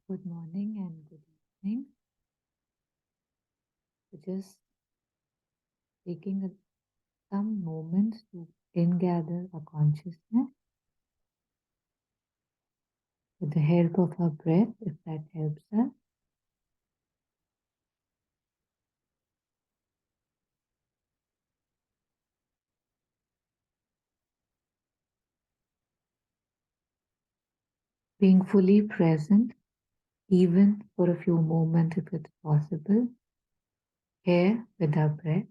Good morning and good evening. So just taking some moments to ingather our consciousness with the help of our breath, if that helps us. Being fully present, even for a few moments if it's possible, here with our breath.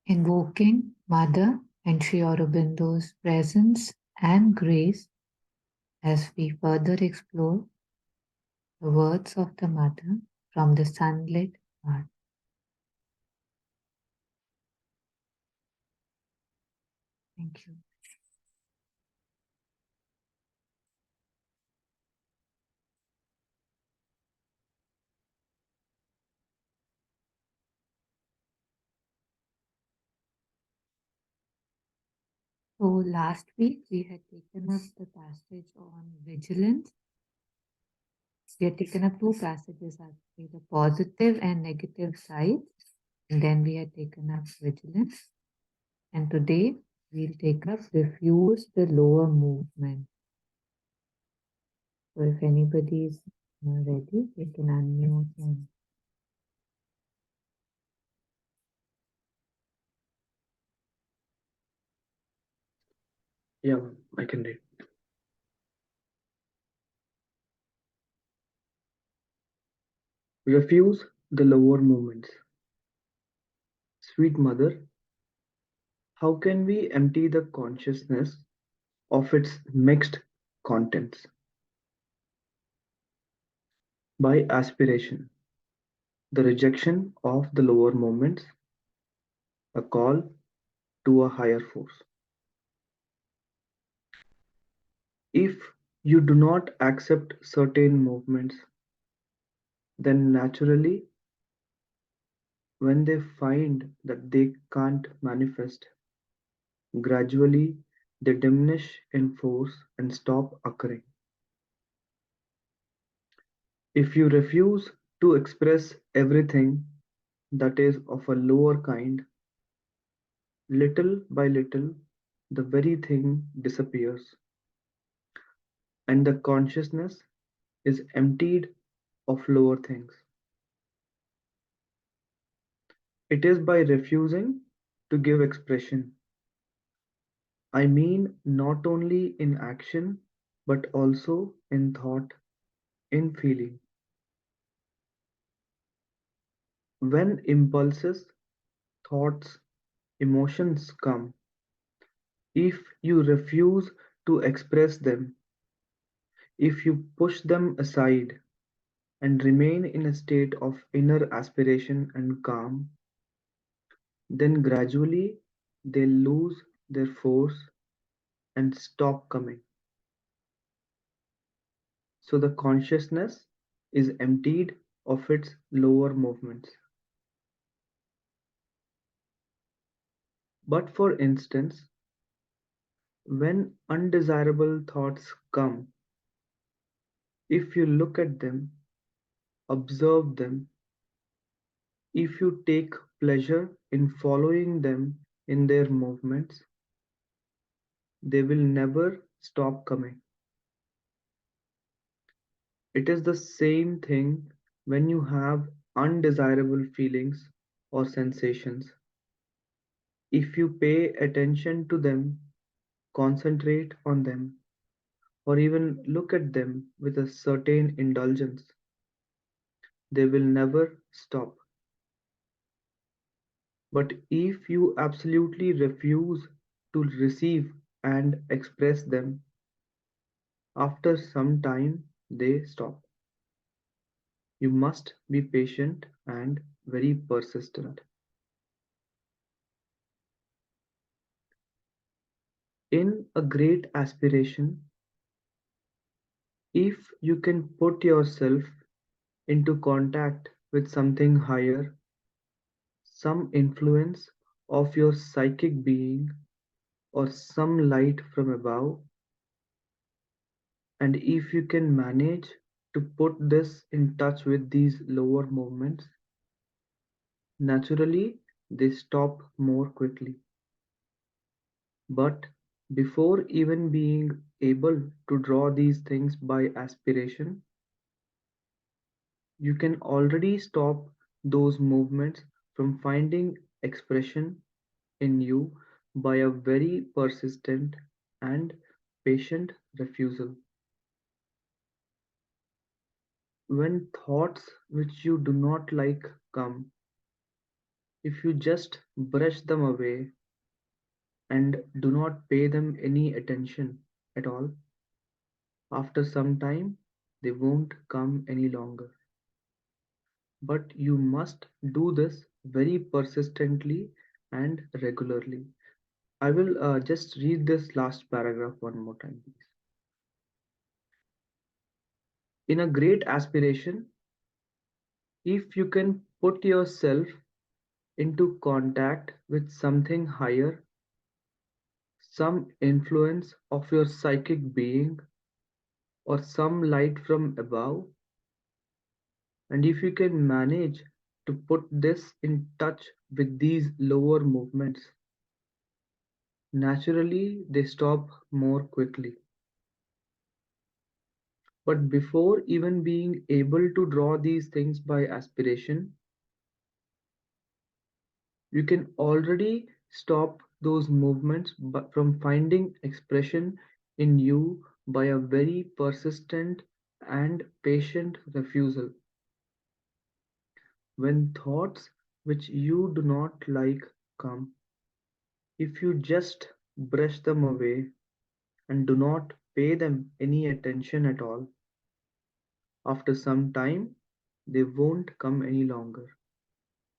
Invoking Mother and Sri Aurobindo's presence and grace as we further explore the words of the Mother from the Sunlit heart. Thank you. So last week we had taken up the passage on vigilance. We had taken up two passages actually, the positive and negative sides, and then we had taken up vigilance. And today we'll take up refuse the lower movement. So if anybody is ready, they can unmute and Yeah, I can read. Refuse the lower movements. Sweet Mother, how can we empty the consciousness of its mixed contents? By aspiration, the rejection of the lower movements, a call to a higher force. If you do not accept certain movements, then naturally, when they find that they can't manifest, gradually they diminish in force and stop occurring. If you refuse to express everything that is of a lower kind, little by little the very thing disappears, and the consciousness is emptied of lower things. It is by refusing to give expression. I mean, not only in action, but also in thought, in feeling. When impulses, thoughts, emotions come, if you refuse to express them, if you push them aside and remain in a state of inner aspiration and calm, then gradually they lose their force and stop coming. So the consciousness is emptied of its lower movements. But for instance, when undesirable thoughts come, if you look at them, observe them, if you take pleasure in following them in their movements, they will never stop coming. It is the same thing when you have undesirable feelings or sensations. If you pay attention to them, concentrate on them, or even look at them with a certain indulgence, they will never stop. But if you absolutely refuse to receive and express them, after some time they stop. You must be patient and very persistent. In a great aspiration, if you can put yourself into contact with something higher, some influence of your psychic being or some light from above. And if you can manage to put this in touch with these lower movements, naturally they stop more quickly. But before even being able to draw these things by aspiration, you can already stop those movements from finding expression in you by a very persistent and patient refusal. When thoughts which you do not like come, if you just brush them away and do not pay them any attention at all, after some time they won't come any longer. But you must do this very persistently and regularly. I will just read this last paragraph one more time, please. In a great aspiration, if you can put yourself into contact with something higher, some influence of your psychic being, or some light from above, and if you can manage to put this in touch with these lower movements, naturally they stop more quickly. But before even being able to draw these things by aspiration, you can already stop those movements from finding expression in you by a very persistent and patient refusal. When thoughts which you do not like come, if you just brush them away and do not pay them any attention at all, after some time they won't come any longer.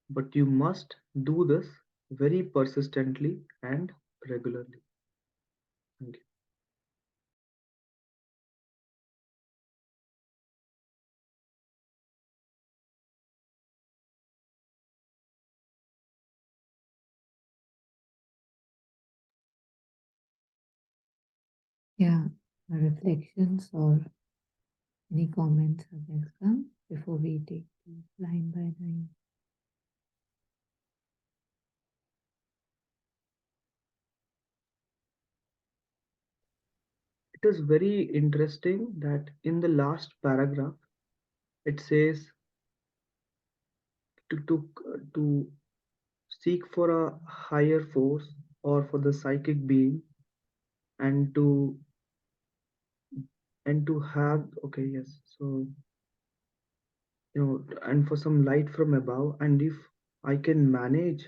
But you must do this very persistently and regularly. Thank you. Yeah, reflections or any comments or welcome before we take these line by line. It is very interesting that in the last paragraph it says to seek for a higher force or for the psychic being and to have, okay, yes, so and for some light from above, and if I can manage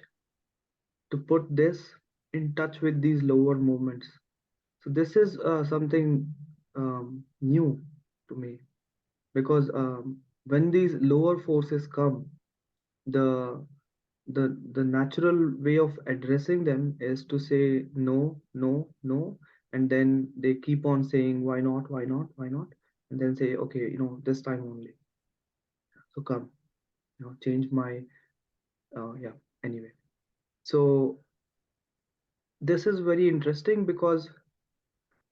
to put this in touch with these lower movements. So this is something new to me, because when these lower forces come, the the natural way of addressing them is to say no, no, no, and then they keep on saying why not, why not, why not, and then say okay, this time only. So come, change my yeah. Anyway, so this is very interesting because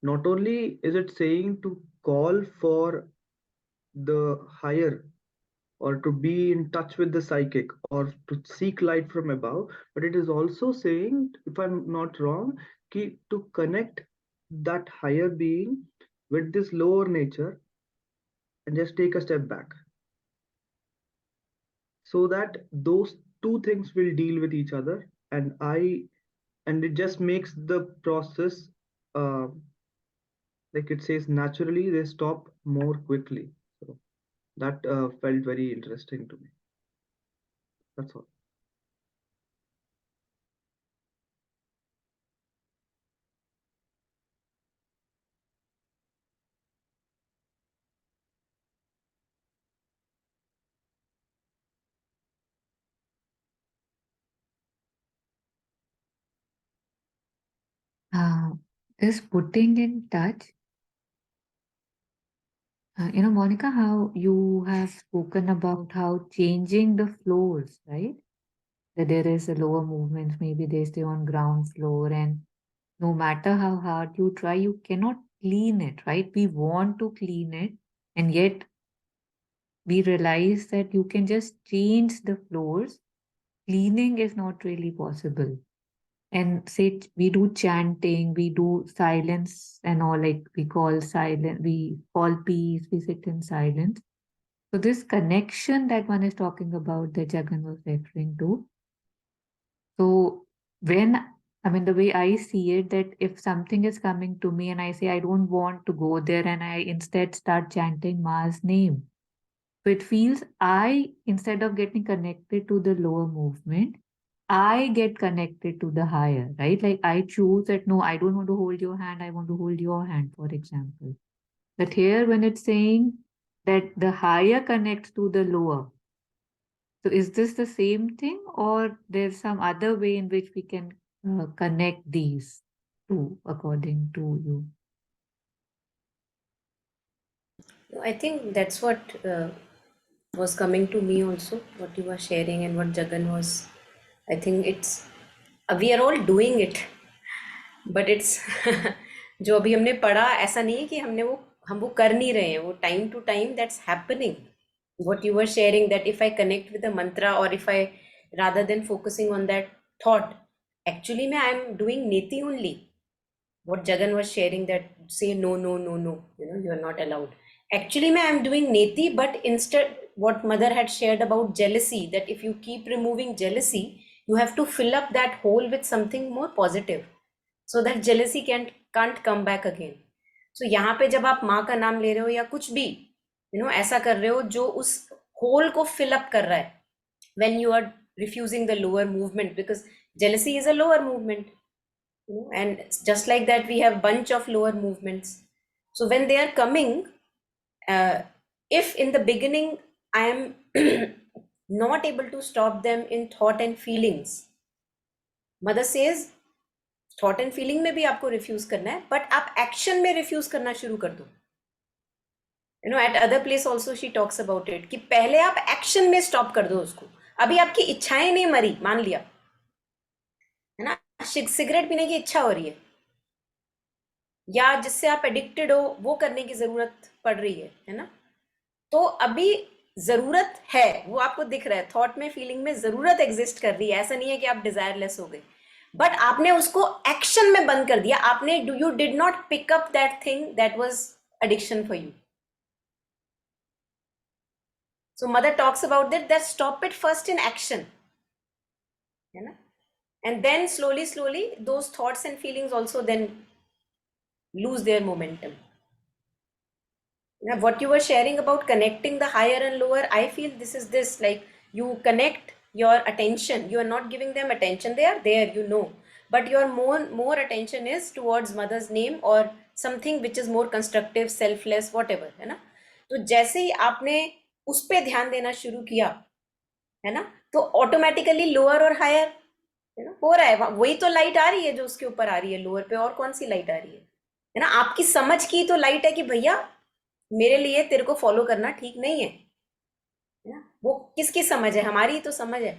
not only is it saying to call for the higher or to be in touch with the psychic or to seek light from above, but it is also saying, if I'm not wrong, to connect that higher being with this lower nature and just take a step back so that those two things will deal with each other. And it just makes the process, uh, like it says, naturally they stop more quickly. So that felt very interesting to me. That's all. Uh, this putting in touch, Monica, how you have spoken about how changing the floors, right? that there is a lower movement, maybe they stay on ground floor, and no matter how hard you try, you cannot clean it, right? We want to clean it, and yet we realize that you can just change the floors. Cleaning is not really possible. And say we do chanting, we do silence and all, like we call silent, we call peace, we sit in silence. So this connection that one is talking about, that Jagan was referring to. So when, I mean, the way I see it, that if something is coming to me and I say I don't want to go there, and I instead start chanting Ma's name, so it feels I, instead of getting connected to the lower movement, I get connected to the higher, right? Like I choose that, no, I don't want to hold your hand, I want to hold your hand, for example. But here, when it's saying that the higher connects to the lower, so is this the same thing, or there's some other way in which we can connect these two, according to you? I think that's what was coming to me also, what you were sharing and what Jagan was. I think it's we are all doing it, but it's जो अभी हमने पढ़ा ऐसा नहीं है कि हम वो कर नहीं रहे हैं, वो time to time that's happening. What you were sharing, that if I connect with a mantra, or if I, rather than focusing on that thought, actually मैं I'm doing neti only. What Jagan was sharing, that say no, no, no, no, you are not allowed. Actually I'm doing neti, but instead what mother had shared about jealousy, that if you keep removing jealousy, you have to fill up that hole with something more positive, so that jealousy can't come back again. So यहाँ पे जब आप माँ का नाम ले रहे हो या कुछ भी ऐसा कर रहे हो जो उस होल को fill up कर रहा है, when you are refusing the lower movement, because jealousy is a lower movement, and just like that we have bunch of lower movements. So when they are coming, uh, if in the beginning I am not able to stop them in thought and feelings, mother says thought and feeling में भी आपको refuse करना है, but आप action में refuse करना शुरू कर दो. Eight other place also she talks about it, कि पहले आप एक्शन में स्टॉप कर दो उसको. अभी आपकी इच्छाएं नहीं मरी, मान लिया है ना, सिगरेट पीने की इच्छा हो रही है, या जिससे आप एडिक्टेड हो वो करने की जरूरत पड़ रही है ना, तो अभी जरूरत है, वो आपको दिख रहा है, थॉट में फीलिंग में जरूरत एग्जिस्ट कर रही है. ऐसा नहीं है कि आप डिजायरलेस हो गए, बट आपने उसको एक्शन में बंद कर दिया. आपने you did not pick up that thing that was addiction for you. So mother talks about that stop it first in action, है ना, and then slowly slowly those thoughts and feelings also then lose their momentum. Now, what you were sharing about connecting the higher and lower, I feel this is this, like you connect your attention, you are not giving them attention, they are there, but your more attention is towards mother's name or something which is more constructive, selfless, whatever, है ना. तो जैसे ही आपने उस पे ध्यान देना शुरू किया, है ना, तो ऑटोमेटिकली लोअर और हायर हो रहा है. वही तो लाइट आ रही है जो उसके ऊपर आ रही है लोअर पे, और कौन सी लाइट आ रही है ना. आपकी समझ की तो लाइट है कि भैया मेरे लिए तेरे को फॉलो करना ठीक नहीं है ना. वो किसकी समझ है? हमारी ही तो समझ है.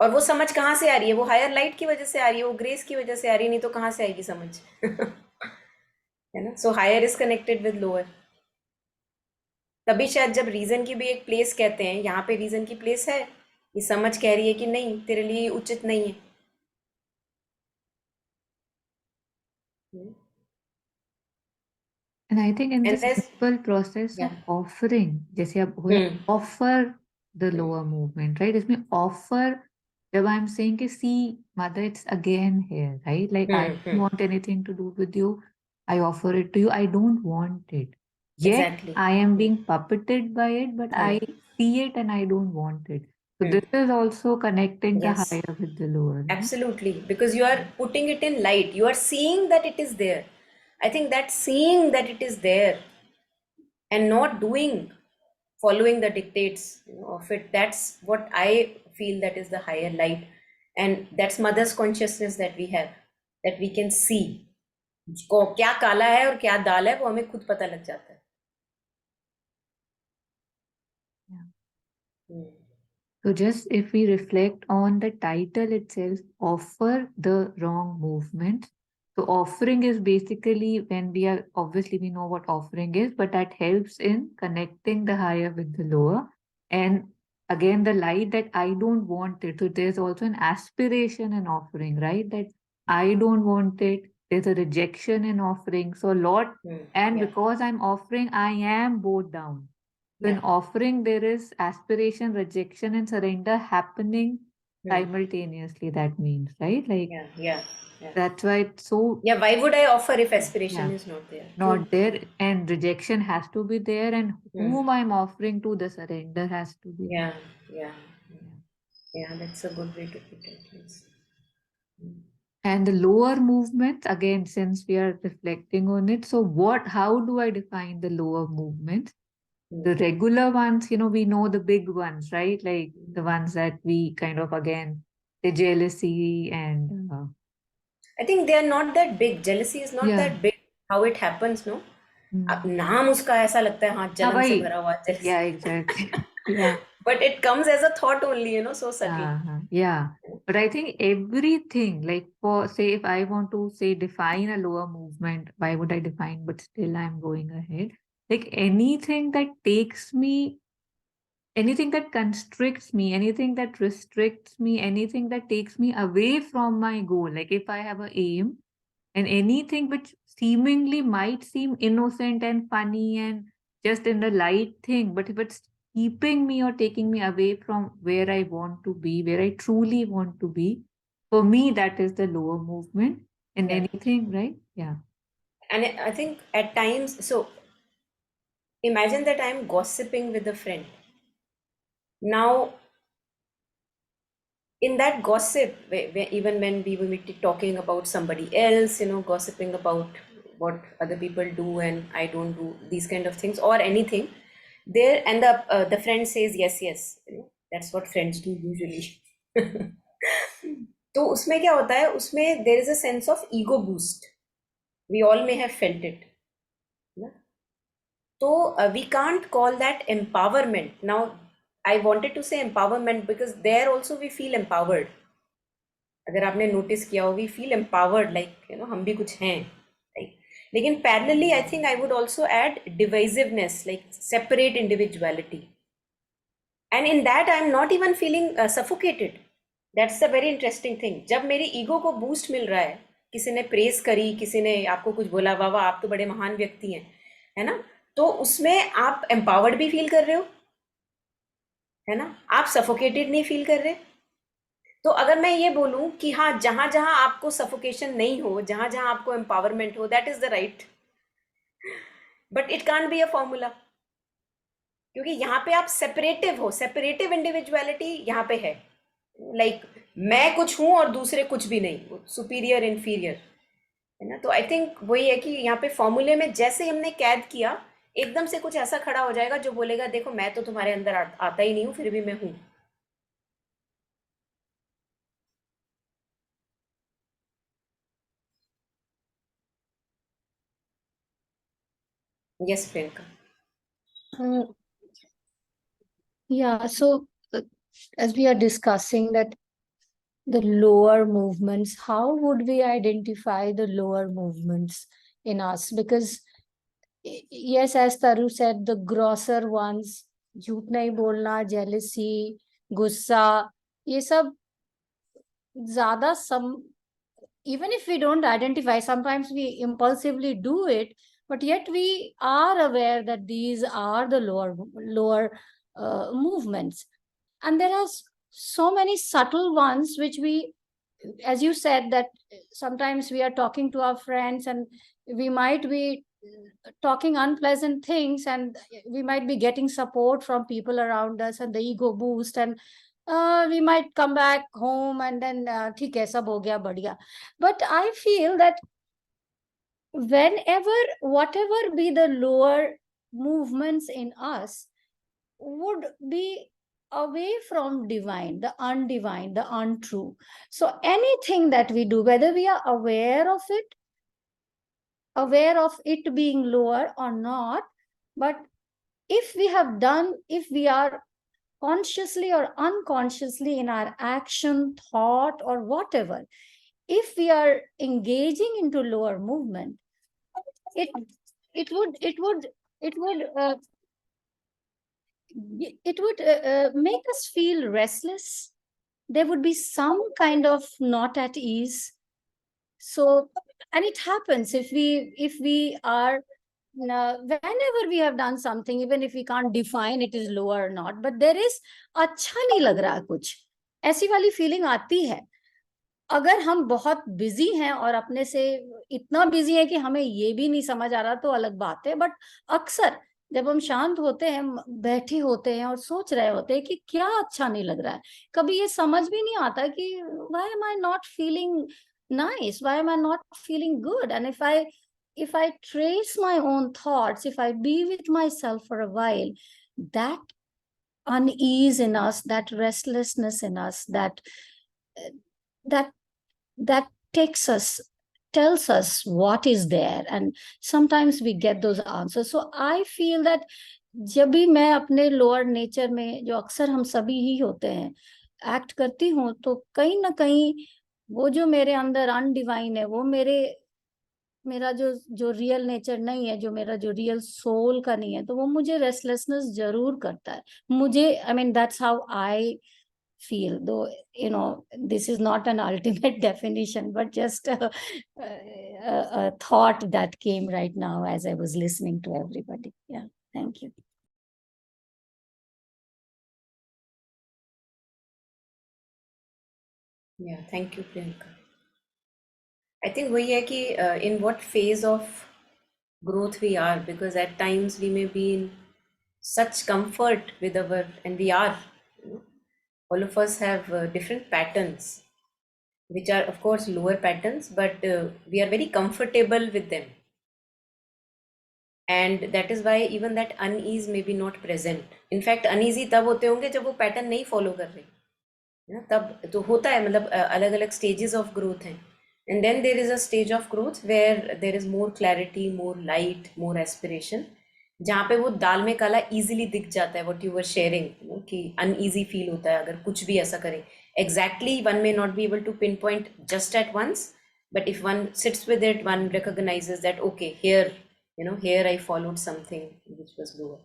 और वो समझ कहाँ से आ रही है? वो हायर लाइट की वजह से आ रही है, वो ग्रेस की वजह से आ रही है, नहीं तो कहाँ से आएगी समझ. है ना. So higher is connected with lower. तभी शायद जब रीजन की भी एक प्लेस कहते हैं, यहाँ पे रीजन की प्लेस है, ये समझ कह रही है कि नहीं, तेरे लिए उचित नहीं है. And I think in and this there's simple process या of offering, जैसे आप हो offer the lower movement, right? इसमें offer, जब I'm saying कि see, mother, it's again here, right? Like I don't want anything to do with you. I offer it to you. I don't want it. Yet exactly. I am being puppeted by it, but I see it and I don't want it. So this is also connecting the Yes, higher with the lower, no? absolutely. Because you are putting it in light. You are seeing that it is there. I think that seeing that it is there and not doing, following the dictates of it, that's what I feel that is the higher light. And that's mother's consciousness that we have, that we can see. क्या काला है और क्या दाल है वो हमें खुद पता लग जाता है. Yeah. So just if we reflect on the title itself, offer the wrong movement. So offering is basically when obviously we know what offering is, but that helps in connecting the higher with the lower. And again, the light that I don't want it. So there's also an aspiration in offering, right? That I don't want it. There's a rejection in offering. So a lot, and Yeah. because I'm offering, I am bowed down. So in Yeah. offering, there is aspiration, rejection, and surrender happening simultaneously. That means, right? Like Yeah. that's why it's so Yeah. Why would I offer if aspiration yeah, is not there? True. not there, and rejection has to be there, and Hmm. whom I'm offering to, the surrender has to be Yeah. there. Yeah. Yeah. Yeah. That's a good way to put it. Yes. And the lower movements, again, since we are reflecting on it, so how do I define the lower movements? The regular ones, we know the big ones, right? Like the ones that we kind of, again, the jealousy and I think they are not that big. Jealousy is not yeah. that big. How it happens, no? अब Mm. नाम उसका ऐसा लगता है, हाँ, हाँ जलन से भाई भरा हुआ yeah, jealousy. exactly. Yeah. But it comes as a thought only, so subtly. Yeah. But I think everything, like for say, if I want to say define a lower movement, why would I define? But still, I'm going ahead. Like anything that takes me, anything that constricts me, anything that restricts me, anything that takes me away from my goal. Like if I have a aim, and anything which seemingly might seem innocent and funny and just in the light thing, but if it's keeping me or taking me away from where I want to be, where I truly want to be, for me, that is the lower movement in Yeah. anything, right? Yeah. And I think at times, so imagine that I'm gossiping with a friend. Now, in that gossip, even when we will be talking about somebody else, gossiping about what other people do and I don't do these kind of things or anything, there and the friend says yes, yes, that's what friends do usually. तो उसमें क्या होता है, उसमें there is a sense of ego boost. We all may have felt it. So we can't call that empowerment. Now, I wanted to say empowerment because there also we feel empowered. अगर आपने notice किया हो, we feel empowered, like हम भी कुछ हैं, right. लेकिन parallelly I think I would also add divisiveness, like separate individuality, and in that I am not even feeling suffocated. That's a very interesting thing. जब मेरी ego को boost मिल रहा है, किसी ने प्रेस करी, किसी ने आपको कुछ बोला, वाह वाह आप तो बड़े महान व्यक्ति हैं, है ना, तो उसमें आप एम्पावर्ड भी फील कर रहे हो, है ना, आप सफोकेटेड नहीं फील कर रहे. तो अगर मैं ये बोलूं कि हाँ, जहां जहां आपको सफोकेशन नहीं हो, जहां जहां आपको एम्पावरमेंट हो, that is the right, but it can't be a formula, क्योंकि यहाँ पे आप सेपरेटिव हो, सेपरेटिव इंडिविजुअलिटी यहाँ पे है, लाइक मैं कुछ हूं और दूसरे कुछ भी नहीं, सुपीरियर इंफीरियर, है ना. तो आई थिंक वही है कि यहाँ पे फॉर्मूले में जैसे हमने कैद किया, एकदम से कुछ ऐसा खड़ा हो जाएगा जो बोलेगा देखो मैं तो तुम्हारे अंदर आता ही नहीं हूँ, फिर भी मैं हूँ. Yes Priyanka. Uh, yeah, so as we are discussing that the lower movements, how would we identify the lower movements in us? Because yes, as Taru said, the grosser ones, झूठ नहीं बोलना, jealousy, गुस्सा, ये सब ज़्यादा even if we don't identify, sometimes we impulsively do it, but yet we are aware that these are the lower movements. And there are so many subtle ones which we, as you said, that sometimes we are talking to our friends and we might be talking unpleasant things and we might be getting support from people around us and the ego boost, and we might come back home and then ठीक है सब हो गया बढ़िया. But I feel that whenever, whatever be the lower movements in us, would be away from divine, the undivine, the untrue. So anything that we do, whether we are aware of it being lower or not, but if we have done, if we are consciously or unconsciously in our action, thought, or whatever, if we are engaging into lower movement, it would make us feel restless. There would be some kind of not at ease. So, and it happens if we are whenever we have done something, even if we can't define it is lower or not, but there is अच्छा नहीं लग रहा कुछ, ऐसी वाली feeling आती है. अगर हम बहुत बिजी हैं और अपने से इतना बिजी है कि हमें ये भी नहीं समझ आ रहा तो अलग बात है, बट अक्सर जब हम शांत होते हैं, बैठे होते हैं और सोच रहे होते हैं कि क्या अच्छा नहीं लग रहा है, कभी ये समझ भी नहीं आता कि why am I not feeling nice, why am I not feeling good, and if I trace my own thoughts, if I be with myself for a while, that unease in us, that restlessness in us, that that tells us what is there, and sometimes we get those answers. So I feel that जब भी मैं अपने lower nature में, जो अक्सर हम सभी ही होते हैं, एक्ट करती हूँ, तो कहीं ना कहीं वो जो मेरे अंदर अनडिवाइन है, वो मेरा जो रियल नेचर नहीं है, जो मेरा जो रियल सोल का नहीं है, तो वो मुझे रेस्टलेसनेस जरूर करता है. मुझे, I mean, that's how I feel, though this is not an ultimate definition, but just a thought that came right now as I was listening to everybody. Yeah, thank you. Yeah, thank you, Priyanka. I think वही है कि in what phase of growth we are, because at times we may be in such comfort with our, and we are, all of us have different patterns, which are of course lower patterns, but we are very comfortable with them. And that is why even that unease may be not present. In fact, uneasy तब होते होंगे जब वो pattern नहीं follow कर रहे, तब तो होता है, मतलब अलग अलग stages of growth हैं. And then there is a stage of growth where there is more clarity, more light, more aspiration, जहाँ पे वो दाल में काला easily दिख जाता है. What you were sharing, कि uneasy feel होता है अगर कुछ भी ऐसा करें. Exactly, one may not be able to pinpoint just at once, but if one sits with it, one recognizes that okay, here, here I followed something which was lower.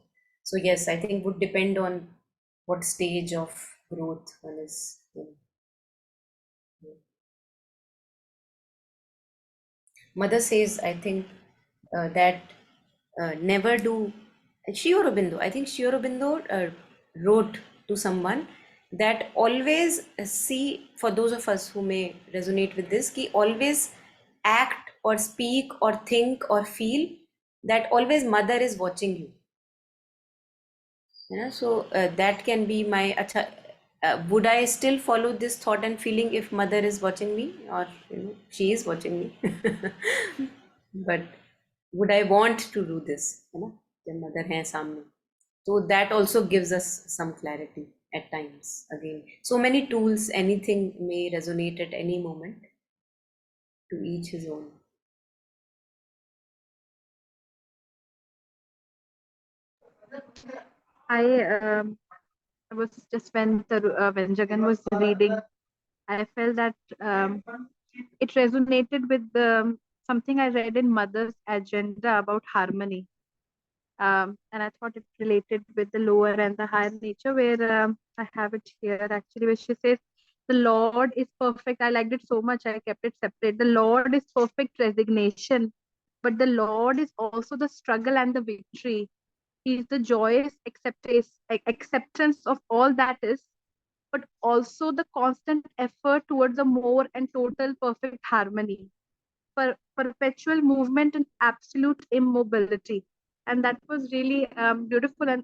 So yes, I think would depend on what stage of growth one is in. Mother says, I think that never do. Aurobindo, I think Aurobindo wrote to someone that always see, for those of us who may resonate with this, ki always act or speak or think or feel that always mother is watching you. So that can be my would I still follow this thought and feeling if mother is watching me, or she is watching me? But would I want to do this? Jab mother hai samne. So that also gives us some clarity at times. Again, so many tools, anything may resonate at any moment. To each his own. I was just when Jagan was reading, I felt that it resonated with something I read in Mother's agenda about harmony, and I thought it related with the lower and the higher nature. Where I have it here actually, where she says, "The Lord is perfect." I liked it so much, I kept it separate. The Lord is perfect resignation, but the Lord is also the struggle and the victory. He is the joyous acceptance of all that is, but also the constant effort towards a more and total perfect harmony, perpetual movement and absolute immobility. And that was really beautiful. And,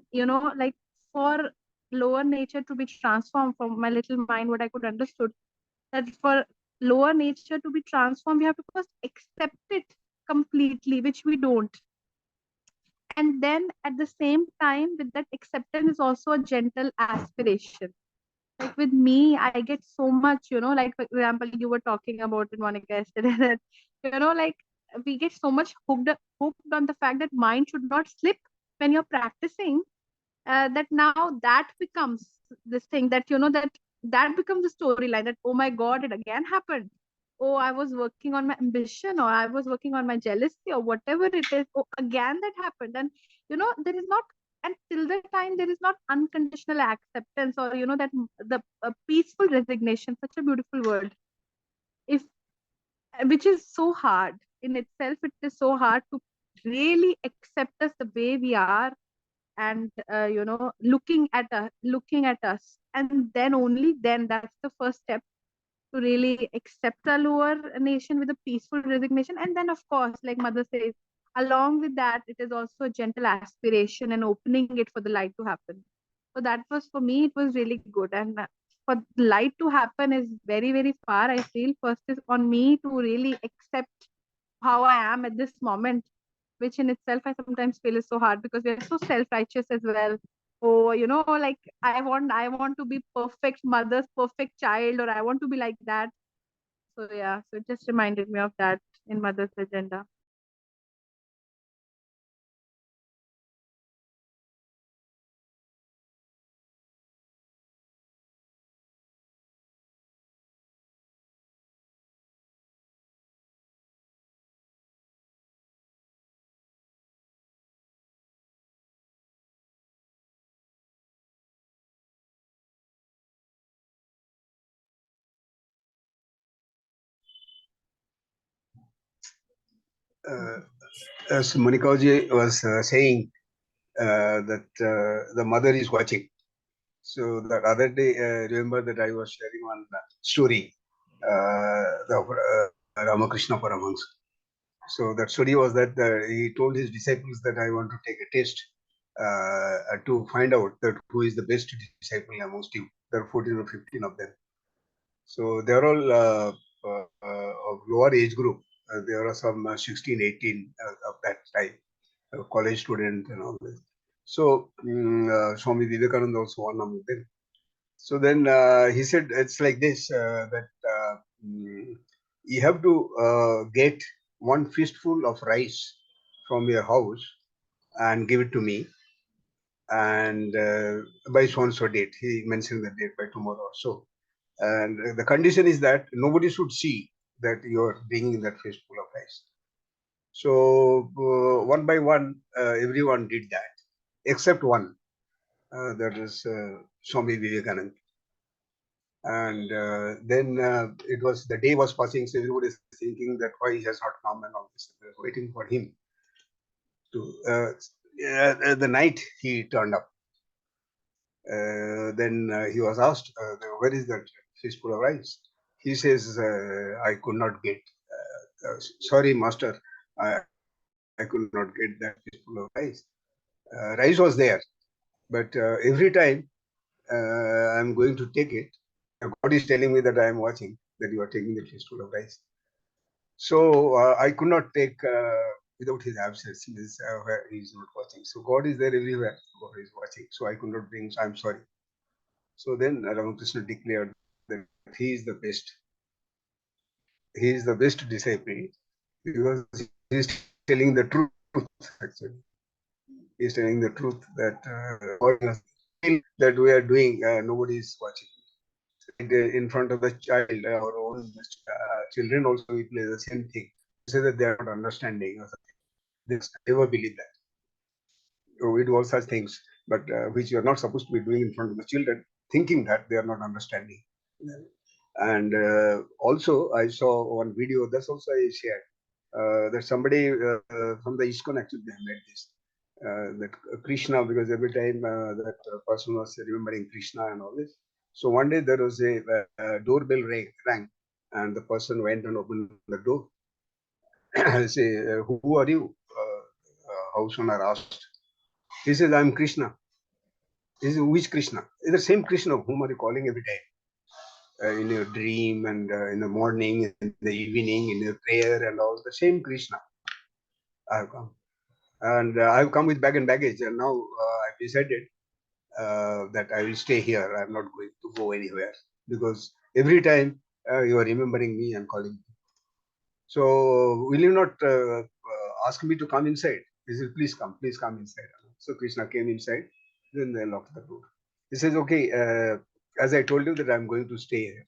like for lower nature to be transformed, from my little mind, what I could understood, that for lower nature to be transformed, we have to first accept it completely, which we don't. And then at the same time, with that acceptance is also a gentle aspiration. Like with me, I get so much, like for example, you were talking about it, Monica, yesterday, that, like we get so much hooked on the fact that mind should not slip when you're practicing. that now that becomes this thing that, that becomes the storyline, that, oh my God, it again happened. Oh, I was working on my ambition, or I was working on my jealousy, or whatever it is. Oh, again that happened. And, there is not, and till the time there is not unconditional acceptance, or, that the peaceful resignation, such a beautiful word, if which is so hard in itself. It is so hard to really accept us the way we are, and looking at us, and then only then, that's the first step to really accept our lower nation with a peaceful resignation. And then, of course, like mother says, along with that, it is also a gentle aspiration and opening it for the light to happen. So that was, for me, it was really good. And for the light to happen is very, very far. I feel first is on me to really accept how I am at this moment, which in itself I sometimes feel is so hard, because we are so self-righteous as well. Oh, like I want to be perfect mother's perfect child, or I want to be like that. So yeah, so it just reminded me of that in mother's agenda. As Monikaji was saying, that the mother is watching. So that other day, remember that I was sharing one story, the Ramakrishna Paramahansa. So that story was that he told his disciples that I want to take a test to find out that who is the best disciple amongst you. There are 14 or 15 of them. So they are all of lower age group. There are some 16, 18 of that time, college student and all this. So Swami Vivekananda also one among them. So then he said, it's like this, that you have to get one fistful of rice from your house and give it to me, and by so and so date. He mentioned the date, by tomorrow or so. And the condition is that nobody should see that you are bringing that fistful of rice. So one by one, everyone did that, except one. That is Swami Vivekananda. And then it was, the day was passing, so everybody is thinking that why he has not come and all this. They were waiting for him to. The night he turned up. Then he was asked, where is that fistful of rice? He says, I could not get. Sorry, master, I could not get that fistful of rice. Rice was there, but every time I'm going to take it, God is telling me that I am watching, that you are taking the fistful of rice. So I could not take without his absence. He is not watching. So God is there everywhere. God is watching. So I could not bring. So I'm sorry. So then Ramakrishna declared that he is the best. He is the best disciple because he is telling the truth. Actually, he is telling the truth that that we are doing. Nobody is watching. In front of the child, our own children also we play the same thing. Say that they are not understanding or something. They never believe that. So we do all such things, but which you are not supposed to be doing in front of the children, thinking that they are not understanding. And also, I saw one video, that's also I shared, that somebody from the ISKCON actually made this. That Krishna, because every time that person was remembering Krishna and all this. So one day there was a doorbell rang, and the person went and opened the door. Say, who are you? House owner asked. He says, I'm Krishna. He says, which Krishna? It's the same Krishna whom are you calling every time? In your dream and in the morning, in the evening, in your prayer and all, the same Krishna. I have come. And I have come with bag and baggage, and now I've decided that I will stay here. I'm not going to go anywhere because every time you are remembering me and calling me. So will you not ask me to come inside? He said, please come inside. So Krishna came inside Then they locked the door. He says, okay, as I told you that I'm going to stay here.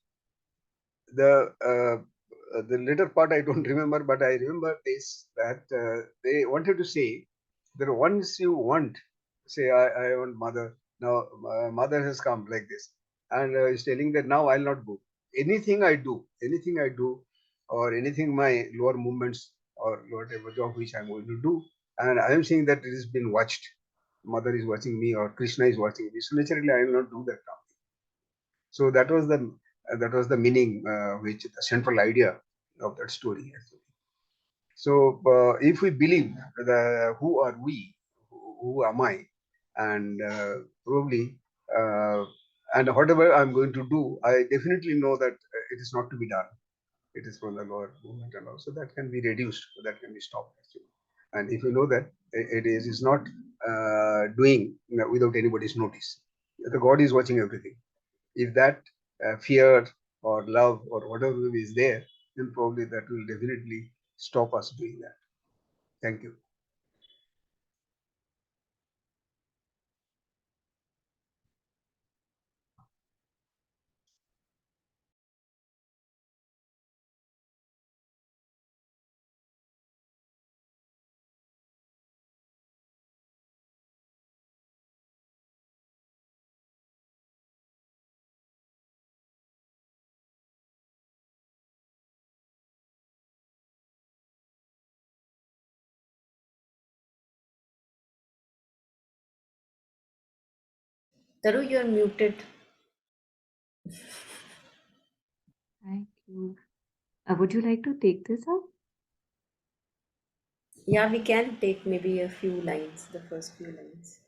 The later part I don't remember, but I remember this, that they wanted to say that once you want, say I want mother, now mother has come like this, and is telling that now I'll not go. Anything I do, or anything my lower movements or whatever job which I'm going to do, and I am saying that it has been watched. Mother is watching me or Krishna is watching me. So naturally I will not do that now. So that was the meaning, which the central idea of that story. Actually. So if we believe the who are we, who am I, and probably and whatever I'm going to do, I definitely know that it is not to be done. It is from the lower movement, and also that can be reduced, that can be stopped actually. And if you know that it is not doing without anybody's notice, the God is watching everything. If that fear or love or whatever is there, then probably that will definitely stop us doing that. Thank you. Taru, you're muted. Thank you. Would you like to take this up? Yeah, we can take maybe a few lines, the first few lines.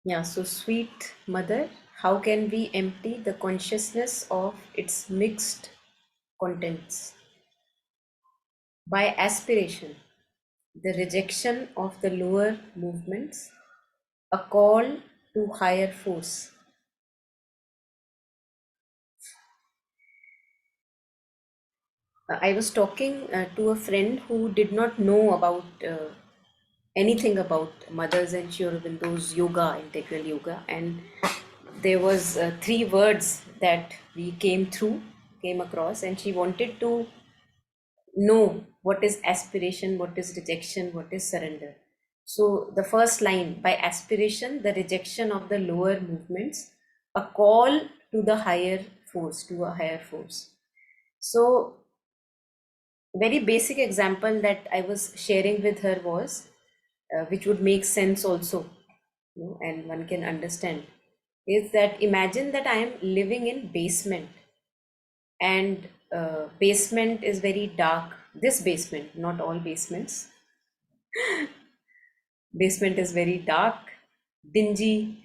Yeah, so sweet mother, how can we empty the consciousness of its mixed contents? By aspiration, the rejection of the lower movements, a call to higher force. I was talking to a friend who did not know about anything about mothers and Aurobindo's yoga, integral yoga, and there was three words that we came across, and she wanted to know what is aspiration, what is rejection, what is surrender. So the first line, by aspiration, the rejection of the lower movements, a call to the higher force, to a higher force. So very basic example that I was sharing with her was, which would make sense also, and one can understand, is that imagine that I am living in basement, and basement is very dark. This basement, not all basements, basement is very dark, dingy,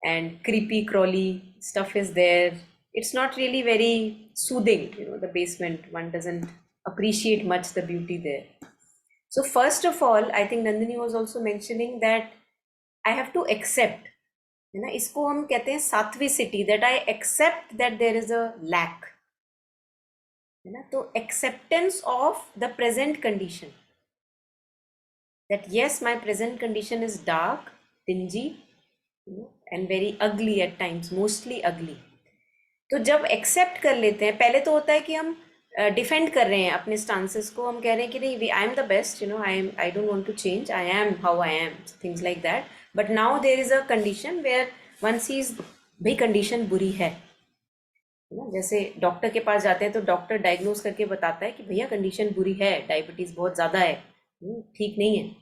and creepy crawly stuff is there. It's not really very soothing, the basement. One doesn't appreciate much the beauty there. So first of all, I think Nandini was also mentioning that I have to accept, है ना, इसको हम कहते हैं सातवीं city, that I accept that there is a lack, है ना. तो acceptance of the present condition, that yes, my present condition is dark, dingy, and very ugly at times, mostly ugly. तो जब एक्सेप्ट कर लेते हैं, पहले तो होता है कि हम डिफेंड कर रहे हैं अपने स्टांसेस को, हम कह रहे हैं कि नहीं, I am the best, I don't want to change, I am how I am, things like that. But now there is a condition where one sees, भाई कंडीशन बुरी है ना. जैसे डॉक्टर के पास जाते हैं तो डॉक्टर डायग्नोज करके बताता है कि भैया कंडीशन बुरी है, डायबिटीज बहुत ज़्यादा है, ठीक नहीं है.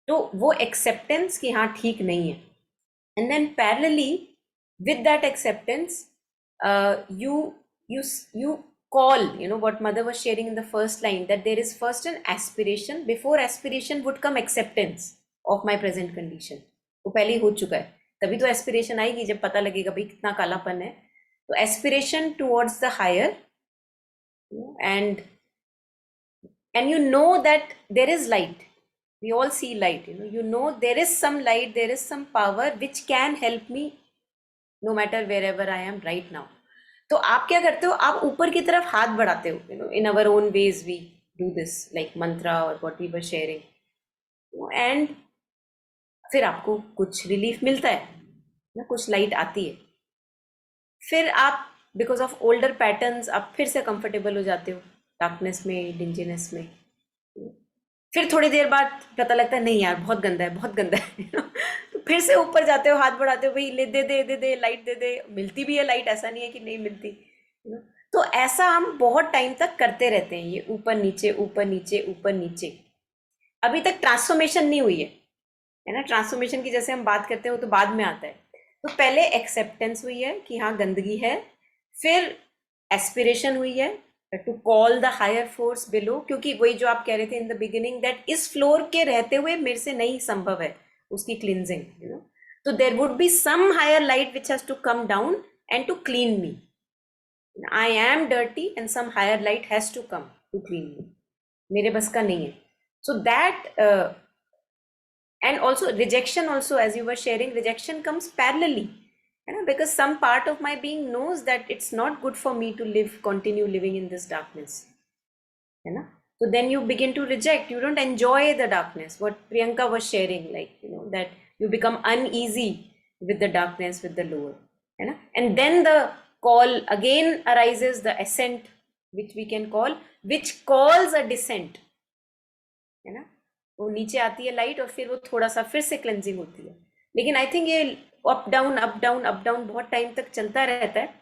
तो वो एक्सेप्टेंस कि हाँ ठीक नहीं है. And then parallelly with that acceptance, you call, what mother was sharing in the first line, that there is first an aspiration, before aspiration would come acceptance of my present condition. वो पहले ही हो चुका है, तभी तो aspiration आएगी जब पता लगेगा भाई कितना कालापन है. तो aspiration towards the higher, and you know that there is light. We all see light, there is some light, there is some power which can help me no matter wherever I am right now. तो आप क्या करते हो, आप ऊपर की तरफ हाथ बढ़ाते हो, in our own ways we do this, like mantra or what we were sharing, and फिर आपको कुछ रिलीफ मिलता है ना, कुछ लाइट आती है, फिर आप बिकॉज ऑफ ओल्डर पैटर्न्स आप फिर से कंफर्टेबल हो जाते हो डार्कनेस में, डिंजीनेस में। फिर थोड़ी देर बाद पता लगता है नहीं यार बहुत गंदा है, बहुत गंदा है तो फिर से ऊपर जाते हो, हाथ बढ़ाते हो, भाई ले दे दे दे दे लाइट दे दे, मिलती भी है लाइट, ऐसा नहीं है कि नहीं मिलती, तो ऐसा हम बहुत टाइम तक करते रहते हैं, ये ऊपर नीचे ऊपर नीचे ऊपर नीचे। अभी तक ट्रांसफॉर्मेशन नहीं हुई है ना। ट्रांसफॉर्मेशन की जैसे हम बात करते हैं वो तो बाद में आता है। तो पहले एक्सेप्टेंस हुई है कि हाँ गंदगी है, फिर एस्पिरेशन हुई है to call the higher force below, क्योंकि वही जो आप कह रहे थे इन द बिगिनिंग दैट इस फ्लोर के रहते हुए मेरे से नहीं संभव है उसकी क्लींजिंग, तो there would be some higher light which has to come down and to clean me. I am dirty and some higher light has to come to clean me, मेरे बस का नहीं है। So that and also rejection also, as you were sharing, rejection comes parallelly, because some part of my being knows that it's not good for me to continue living in this darkness, so then you begin to reject, you don't enjoy the darkness, what Priyanka was sharing, like that you become uneasy with the darkness, with the lower, and then the call again arises, the ascent, which we can call, which calls a descent, वो नीचे आती है light और फिर वो थोड़ा सा फिर से क्लेंजिंग होती है। लेकिन आई थिंक ये up down up down up down बहुत टाइम तक चलता रहता है,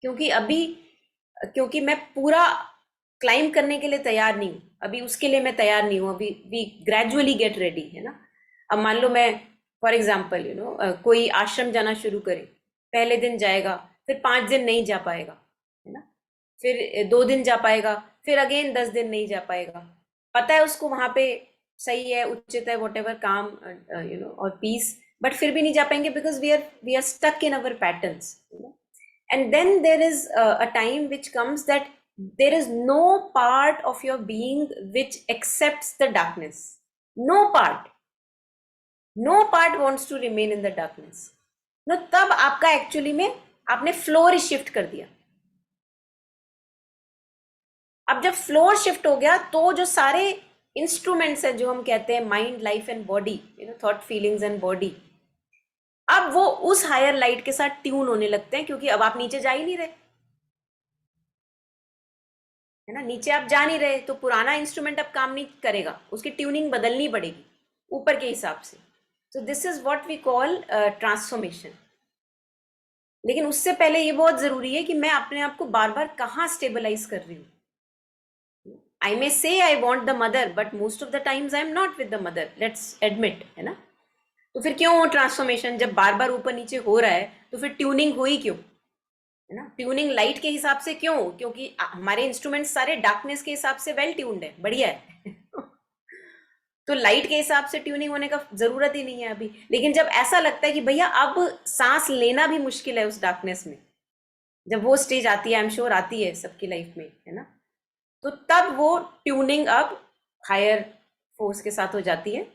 क्योंकि मैं पूरा क्लाइम करने के लिए तैयार नहीं हूँ अभी, उसके लिए मैं तैयार नहीं हूँ अभी। वी ग्रेजुअली गेट रेडी, है ना। अब मान लो मैं फॉर एग्जाम्पल कोई आश्रम जाना शुरू करे, पहले दिन जाएगा, फिर 5 दिन नहीं जा पाएगा, है ना, फिर 2 दिन जा पाएगा, फिर अगेन 10 दिन नहीं जा पाएगा। पता है उसको वहां पे सही है, उचित है, वॉट एवर काम और पीस, बट फिर भी नहीं जा पाएंगे because we are stuck in our patterns. And then there is a time which comes that there is no part of your being which accepts the darkness, no part wants to remain in the darkness. तब आपका actually में आपने floor shift कर दिया। अब जब floor shift हो गया तो जो सारे इंस्ट्रूमेंट्स है जो हम कहते हैं mind, life and body, thought, feelings and body, अब वो उस हायर लाइट के साथ ट्यून होने लगते हैं, क्योंकि अब आप नीचे जा ही नहीं रहे, है ना। नीचे आप जा नहीं रहे तो पुराना इंस्ट्रूमेंट अब काम नहीं करेगा, उसकी ट्यूनिंग बदलनी पड़ेगी ऊपर के हिसाब से। तो this is what we call transformation. लेकिन उससे पहले ये बहुत जरूरी है कि मैं अपने आप को बार बार कहाँ स्टेबलाइज कर रही हूँ। I may say I want the mother, but most of the times I am not with the mother. Let's admit, है ना। तो फिर क्यों हो ट्रांसफॉर्मेशन? जब बार बार ऊपर नीचे हो रहा है तो फिर ट्यूनिंग हुई क्यों, है ना। ट्यूनिंग लाइट के हिसाब से क्यों? क्योंकि हमारे इंस्ट्रूमेंट सारे डार्कनेस के हिसाब से वेल ट्यून्ड है, बढ़िया है तो लाइट के हिसाब से ट्यूनिंग होने का जरूरत ही नहीं है अभी। लेकिन जब ऐसा लगता है कि भैया अब सांस लेना भी मुश्किल है उस डार्कनेस में, जब वो स्टेज आती है, आई एम श्योर आती है सबकी लाइफ में, है ना, तो तब वो ट्यूनिंग अब हायर फोर्स के साथ हो जाती है,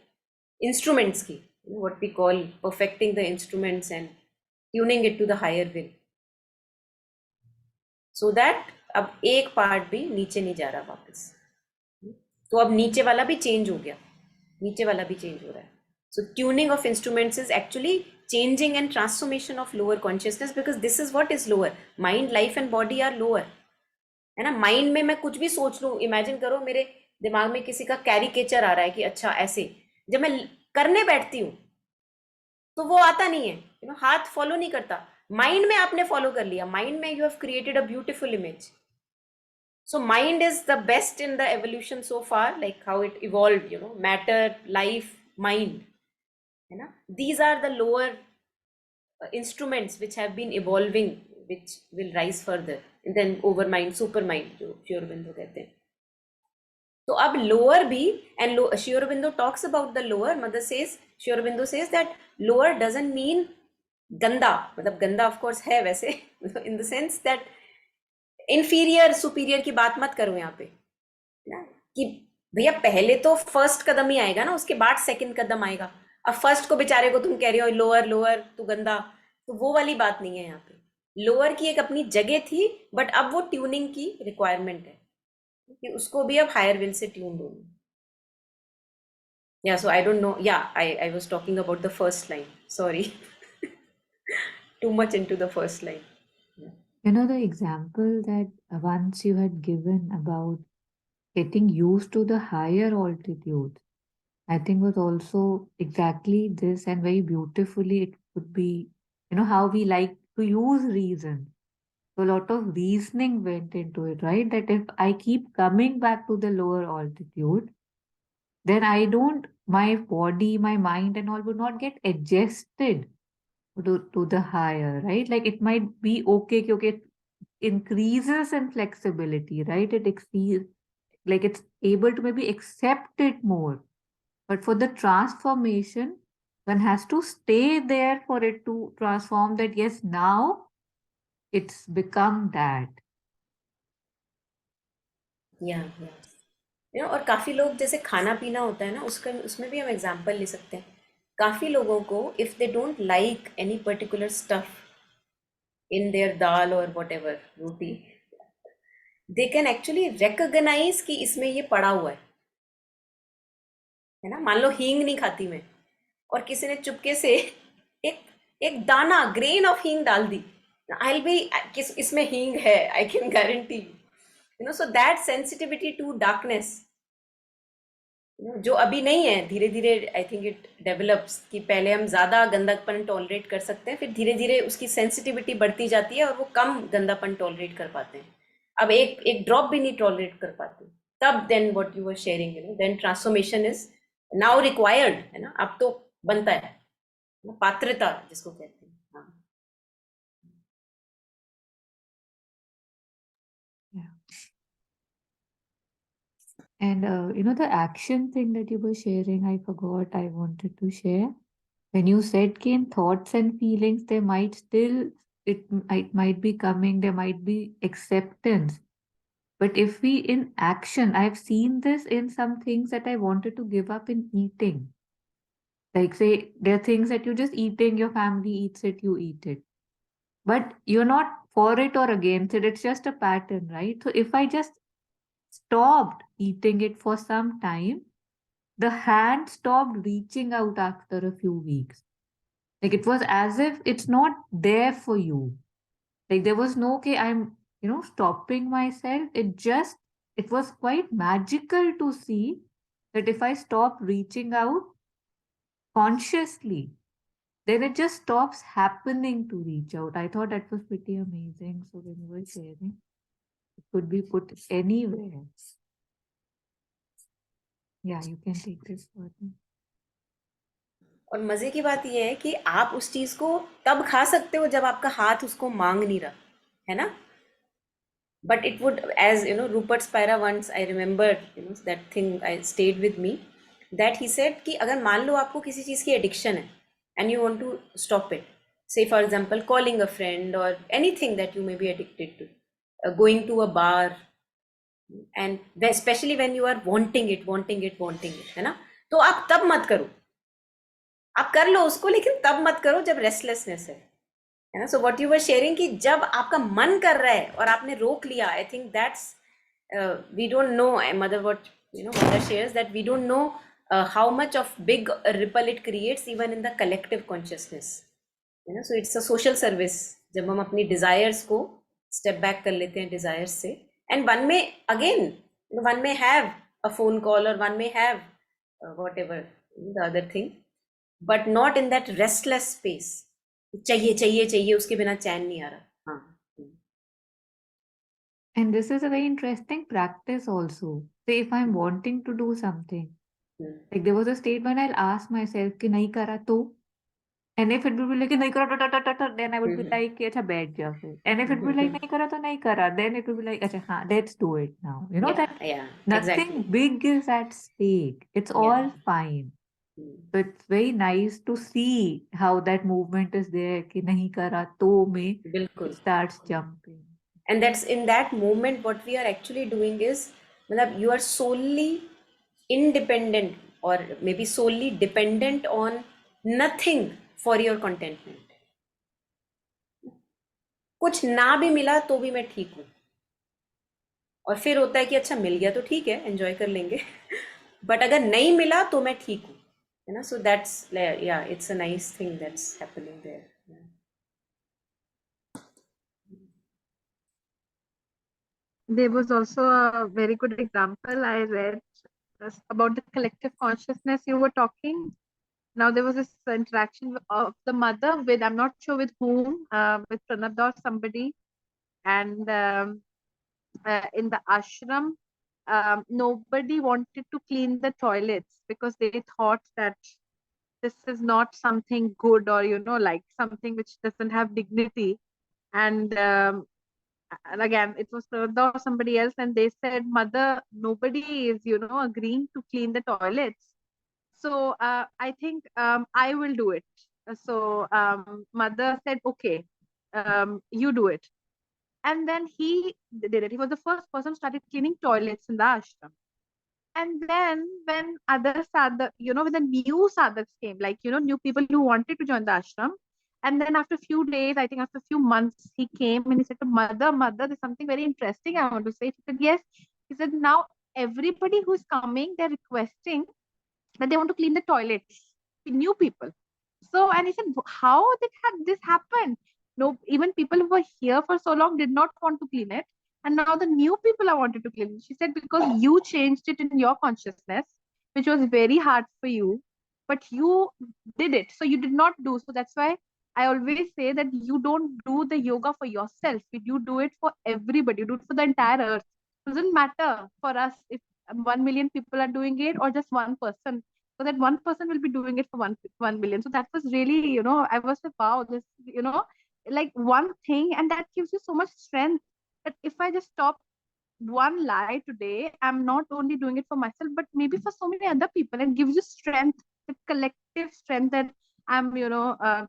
इंस्ट्रूमेंट्स की, what we call perfecting the instruments and tuning it to the higher will, so that अब एक पार्ट भी नीचे नहीं जा रहा वापस। तो अब नीचे वाला भी चेंज हो गया, नीचे वाला भी चेंज हो रहा है। So tuning of instruments is actually changing and transformation of lower consciousness, because this is what is lower. Mind, life and body are lower, है ना। माइंड में मैं कुछ भी सोच लूं, इमेजिन करो मेरे दिमाग में किसी का कैरिकेचर आ रहा है कि अच्छा ऐसे, जब मैं करने बैठती हूँ तो वो आता नहीं है, हाथ फॉलो नहीं करता। माइंड में आपने फॉलो कर लिया, माइंड में you have created a beautiful image. So mind is the best in the evolution so far, like how it evolve, matter, life, mind, है ना। These are the lower instruments which have been evolving, which will rise further and then over mind, super mind, जो श्री अरबिंदो कहते हैं। तो अब lower भी, and Shri Aurobindo talks about the lower, mother says, Shri Aurobindo says that lower doesn't mean गंदा, मतलब गंदा of course है वैसे in the sense that inferior superior की बात मत करो यहाँ पे, ना, कि भैया पहले तो फर्स्ट कदम ही आएगा ना, उसके बाद सेकंड कदम आएगा। अब फर्स्ट को बेचारे को तुम कह रहे हो लोअर लोअर, तू गंदा, तो वो वाली बात नहीं है यहाँ पे। लोअर की एक अपनी जगह थी, बट अब वो ट्यूनिंग की रिक्वायरमेंट है कि उसको भी अब हायर विल से ट्यून होना, Yeah, so I don't know. Yeah, I was talking about the first line. Sorry. Too much into the first line. You know, the example that once you had given about getting used to the higher altitude, I think was also exactly this, and very beautifully it could be, how we like to use reason. So a lot of reasoning went into it, right? That if I keep coming back to the lower altitude, then my body, my mind, and all would not get adjusted to the higher, right? Like it might be okay, okay, it increases in flexibility, right? It exceeds, like it's able to maybe accept it more. But for the transformation, one has to stay there for it to transform that, yes, now it's become that. या और काफ़ी लोग जैसे खाना पीना होता है ना, उसमें भी हम एग्जांपल ले सकते हैं. काफ़ी लोगों को if they don't like any particular stuff in there dal और whatever roti, they can actually recognise कि इसमें ये पड़ा हुआ है ना. मान लो हींग नहीं खाती मैं, और किसी ने चुपके से एक एक दाना ग्रेन ऑफ हींग डाल दी, आई विल बी इसमें हींग है, I can guarantee so that sensitivity to darkness जो अभी नहीं है, धीरे धीरे आई थिंक इट डेवलप्स कि पहले हम ज़्यादा गंदापन टॉलरेट कर सकते हैं, फिर धीरे धीरे उसकी सेंसिटिविटी बढ़ती जाती है और वो कम गंदापन टॉलरेट कर पाते हैं. अब एक ड्रॉप भी नहीं टॉलरेट कर पाते, तब then what you were sharing, then transformation is now required, है ना. अब तो बनता है पात्रता जिसको कहते हैं. हाँ. And the action thing that you were sharing, I forgot I wanted to share. When you said कि in thoughts and feelings, there might still, it might be coming, there might be acceptance. But if we in action, I've seen this in some things that I wanted to give up in eating. Like say, there are things that you just eating, your family eats it, you eat it. But you're not for it or against it, it's just a pattern, right? So if I just stopped eating it for some time, the hand stopped reaching out after a few weeks. Like it was as if it's not there for you. Like there was no, okay, I'm, stopping myself. It was quite magical to see that if I stop reaching out consciously, then it just stops happening to reach out. I thought that was pretty amazing. So when you were sharing, it could be put anywhere. Yeah, you can take this further. और मज़े की बात यह है कि आप उस चीज़ को तब खा सकते हो जब आपका हाथ उसको मांग नहीं रहा है ना. But it would, as Rupert Spira once, I remember, that thing I stayed with me, that he said कि अगर मान लो आपको किसी चीज़ की एडिक्शन है and you want to stop it, say for example calling a friend or anything that you may be addicted to, going to a bar, and especially when you are wanting it है ना, तो आप तब मत करो. आप कर लो उसको, लेकिन तब मत करो जब रेस्टलेसनेस है ना. So what you were sharing कि जब आपका मन कर रहा है और आपने रोक लिया, I think that's we don't know, mother what mother shares that we don't know how much of big ripple it creates even in the collective consciousness. So it's a social service जब हम अपनी desires को step back कर लेते हैं desires से, and one में again one में हैव अ फोन कॉल और वन में have what ever the other thing, but not in that restless space. चाहिए चाहिए चाहिए, उसके बिना चैन नहीं आ रहा. हाँ. And this is a very interesting practice also. Say if I'm wanting to do something, like there was a state when I'll ask myself कि नहीं करा तो, and if it would be like नहीं करा then I would be like कि अच्छा बैठ जा फिर, and if it would be like नहीं करा तो नहीं करा, then it would be like अच्छा हाँ let's do it now. That nothing exactly. big is at stake. It's all fine. So it's very nice to see how that movement is there कि नहीं करा तो में बिल्कुल. it starts jumping. And that's in that moment what we are actually doing is, मतलब you are solely independent or maybe solely dependent on nothing for your contentment. कुछ ना भी मिला तो भी मैं ठीक हूँ, और फिर होता है कि अच्छा मिल गया तो ठीक है एंजॉय कर लेंगे, बट अगर नहीं मिला तो मैं ठीक हूँ. So that's yeah, it's a nice thing that's happening there. Yeah. There was also a very good example I read about the collective consciousness you were talking. Now there was this interaction of the mother with, I'm not sure with whom, with Pranab or somebody, and in the ashram, nobody wanted to clean the toilets because they thought that this is not something good, or like something which doesn't have dignity. And again, it was Pranab or somebody else, and they said, mother, nobody is agreeing to clean the toilets. So I think I will do it. So mother said, okay, you do it. And then he did it. He was the first person who started cleaning toilets in the ashram. And then when other sadhak, when the new sadhaks came, like, new people who wanted to join the ashram. And then after a few days, I think after a few months, he came and he said to mother, there's something very interesting I want to say. She said, yes. He said, now everybody who's coming, they're requesting that they want to clean the toilets, new people. So, and he said, how did this happen? No, even people who were here for so long did not want to clean it. And now the new people are wanted to clean it. She said, because you changed it in your consciousness, which was very hard for you, but you did it. So you did not do. So that's why I always say that you don't do the yoga for yourself. You do it for everybody. You do it for the entire earth. It doesn't matter for us if 1 million people are doing it or just one person, so that one person will be doing it for 1 million. So that was really, I was like, wow, this, like one thing, and that gives you so much strength that if I just stop one lie today, I'm not only doing it for myself, but maybe for so many other people, and gives you strength, the collective strength that I'm,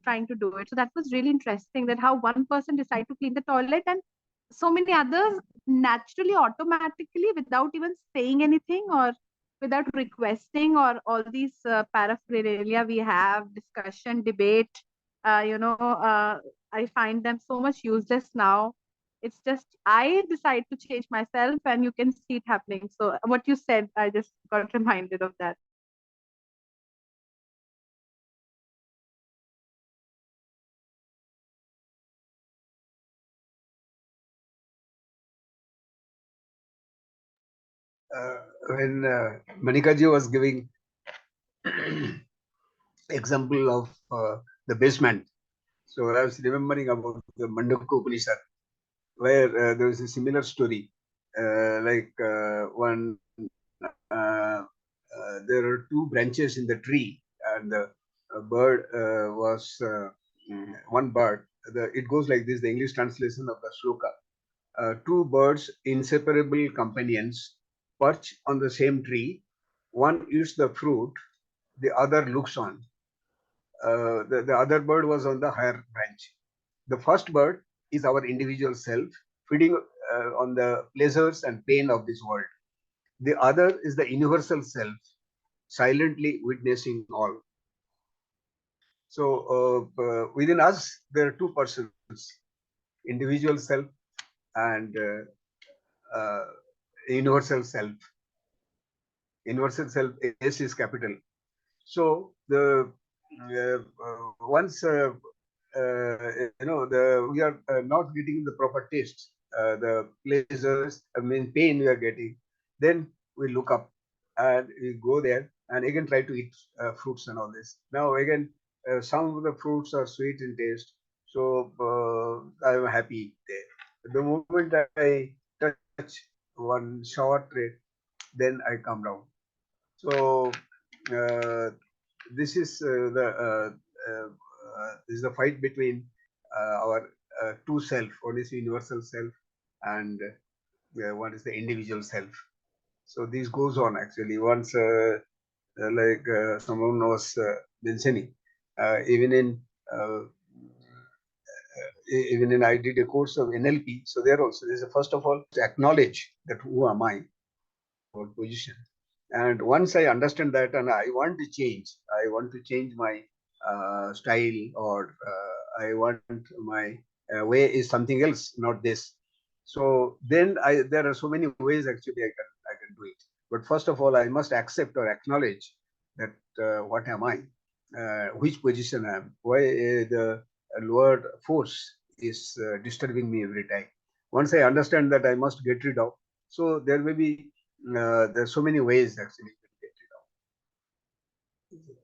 trying to do it. So that was really interesting, that how one person decided to clean the toilet and so many others naturally, automatically, without even saying anything or without requesting, or all these paraphernalia we have, discussion, debate, I find them so much useless now. It's just I decide to change myself, and you can see it happening. So what you said, I just got reminded of that. When Manikaji was giving example of the basement, so I was remembering about the Mandukya Upanishad, where there is a similar story. One, there are two branches in the tree, and the bird was one bird. It goes like this: the English translation of the shloka. Two birds, inseparable companions, perch on the same tree. One eats the fruit, the other looks on. The other bird was on the higher branch. The first bird is our individual self, feeding on the pleasures and pain of this world. The other is the universal self, silently witnessing all. So within us, there are two persons, individual self and universal self. Universal self, S is capital. So the once we are not getting the proper taste, the pleasures, pain we are getting, then we look up and we go there and again try to eat fruits and all this. Now again, some of the fruits are sweet in taste, so I am happy there. The moment I touch one shower tray, then I come down. So this is this is the fight between our two self. One is the universal self, and one is the individual self. So this goes on actually. Once, someone was mentioning, even in I did a course of NLP. So there also, there's a first of all to acknowledge that who am I, what position. And once I understand that, and I want to change my style, or I want my way is something else, not this. So then there are so many ways actually I can do it. But first of all, I must accept or acknowledge that what am I, which position I am, why the lower force is disturbing me every time. Once I understand that I must get rid of, so there may be there's so many ways actually to get rid of.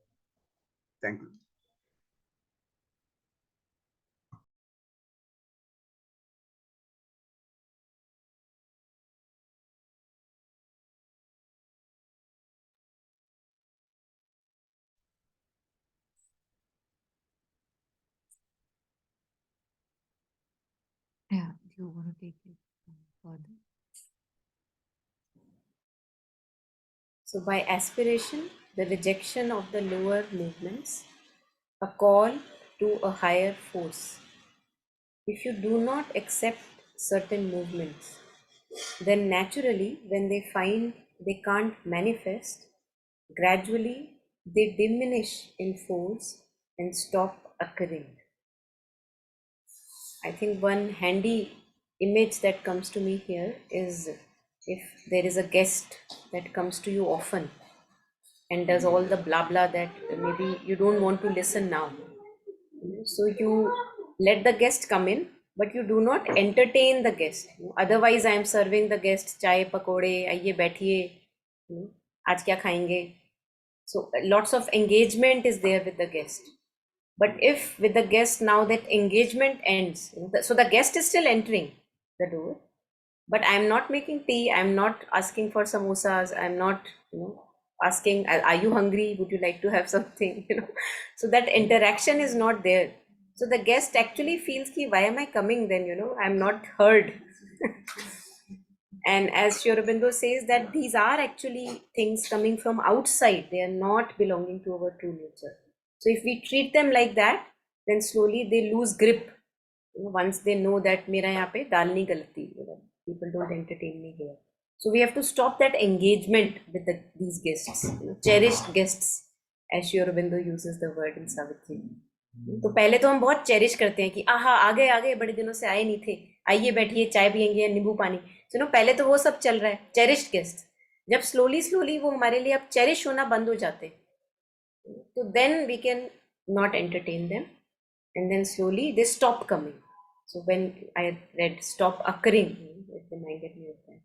Thank you. Yeah, do you want to take it further? So by aspiration, the rejection of the lower movements, a call to a higher force. If you do not accept certain movements, then naturally, when they find they can't manifest, gradually they diminish in force and stop occurring. I think one handy image that comes to me here is if there is a guest that comes to you often and does all the blah blah that maybe you don't want to listen now. So you let the guest come in, but you do not entertain the guest. Otherwise, I am serving the guest chai, pakode, आइए बैठिए, आज क्या खाएंगे. So lots of engagement is there with the guest. But if with the guest now that engagement ends, so the guest is still entering the door, but I'm not making tea, I'm not asking for samosas, I'm not asking, are you hungry, would you like to have something, so that interaction is not there. So the guest actually feels ki, why am I coming then, I'm not heard. And as Sri Aurobindo says that these are actually things coming from outside, they are not belonging to our true nature. So if we treat them like that, then slowly they lose grip. Once they know that मेरा यहाँ पे दाल नहीं गलती, people don't entertain me here. So we have to stop that engagement with these guests, cherished guests, as Sri Aurobindo uses the word in Savitri. तो पहले तो हम बहुत चेरिश करते हैं कि आहा आ गए बड़े दिनों से आए नहीं थे, आइए बैठिए चाय पियेंगे नींबू पानी. सुनो पहले तो वो सब चल रहा है, चेरिश्ड गेस्ट. जब स्लोली वो हमारे लिए अब चेरिश होना बंद हो जाते, तो then we can not entertain them and then slowly they stop coming. So when I read stop occurring, it reminded me of that.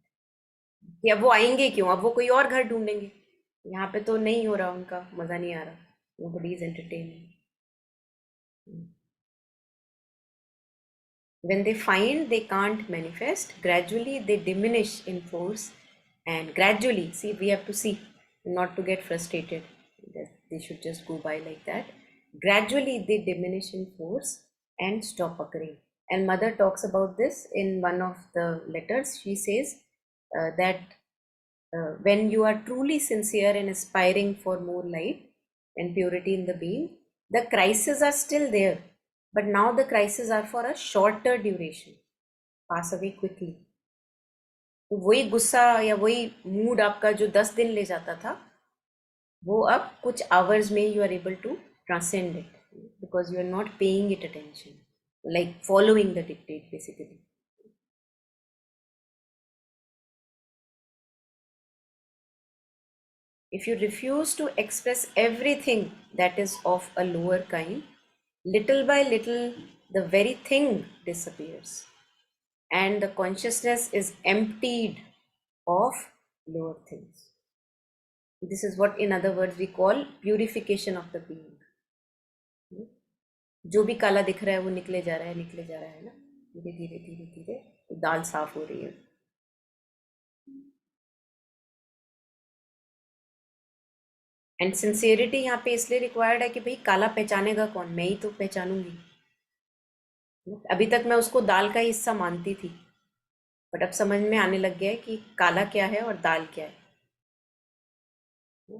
कि अब वो आएंगे क्यों, अब वो कोई और घर ढूंढेंगे, यहाँ पे तो नहीं हो रहा, उनका मजा नहीं आ रहा, nobody is entertaining. When they find they can't manifest, gradually they diminish in force, and gradually, see, we have to see, not to get frustrated that they should just go by like that. Gradually they diminish in force and stop occurring. And mother talks about this in one of the letters. She says that when you are truly sincere and aspiring for more light and purity in the being, the crises are still there, but now the crises are for a shorter duration, pass away quickly. तो वही गुस्सा या वही mood आपका जो 10 दिन ले जाता था, वो अब कुछ आवर्स में you are able to transcend it, because you are not paying it attention, like following the dictate basically. If you refuse to express everything that is of a lower kind, little by little the very thing disappears and the consciousness is emptied of lower things. This is what, in other words, we call purification of the being. जो भी काला दिख रहा है वो निकले जा रहा है ना, धीरे धीरे धीरे धीरे तो दाल साफ हो रही है. एंड सिंसियरिटी यहाँ पे इसलिए रिक्वायर्ड है कि भाई काला पहचानेगा कौन, मैं ही तो पहचानूंगी. अभी तक मैं उसको दाल का ही हिस्सा मानती थी, बट अब समझ में आने लग गया है कि काला क्या है और दाल क्या है.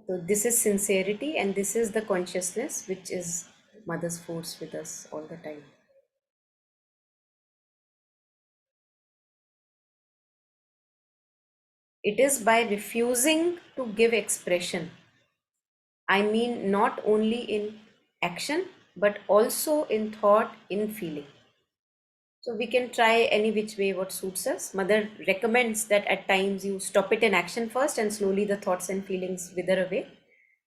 So this is sincerity, and this is the consciousness which is mother's force with us all the time. It is by refusing to give expression. I mean, not only in action, but also in thought, in feeling. So we can try any which way what suits us. Mother recommends that at times you stop it in action first and slowly the thoughts and feelings wither away.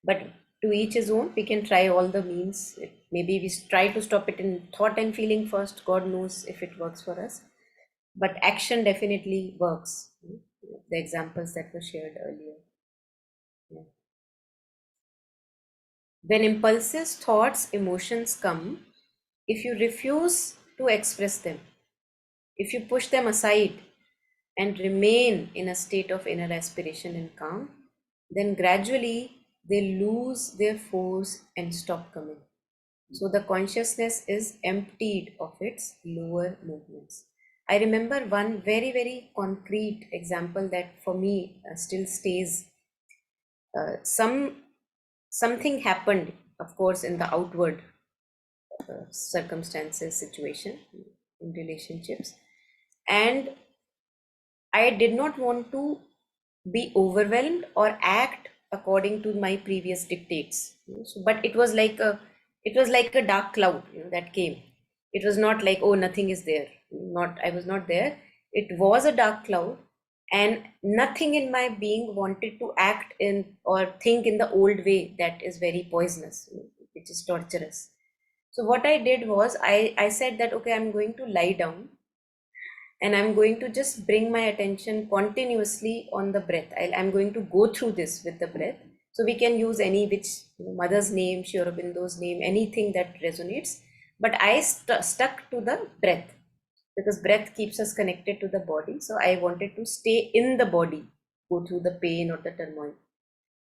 But to each his own. We can try all the means. Maybe we try to stop it in thought and feeling first. God knows if it works for us. But action definitely works. The examples that were shared earlier. Yeah. When impulses, thoughts, emotions come, if you refuse to express them, if you push them aside and remain in a state of inner aspiration and calm, then gradually they lose their force and stop coming. So the consciousness is emptied of its lower movements. I remember one very, very concrete example that for me still stays. Something happened, of course, in the outward circumstances, situation, in relationships, and I did not want to be overwhelmed or act according to my previous dictates. So, but it was like a dark cloud, that came. It was not like, oh, nothing is there. Not I was not there. It was a dark cloud, and nothing in my being wanted to act in or think in the old way that is very poisonous, which is torturous. So what I did was I said that okay, I'm going to lie down and I'm going to just bring my attention continuously on the breath. I'm going to go through this with the breath. So we can use any which mother's name, Sri Aurobindo's name, anything that resonates. But I stuck to the breath because breath keeps us connected to the body. So I wanted to stay in the body, go through the pain or the turmoil.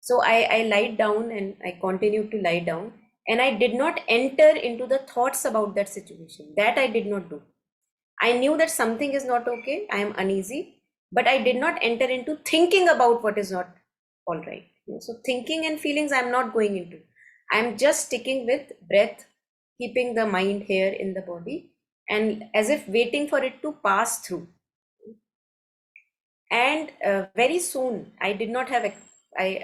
So I lied down and I continued to lie down. And I did not enter into the thoughts about that situation. That I did not do. I knew that something is not okay, I am uneasy, but I did not enter into thinking about what is not all right. So, thinking and feelings I'm not going into. I'm just sticking with breath, keeping the mind here in the body, and as if waiting for it to pass through. And very soon, I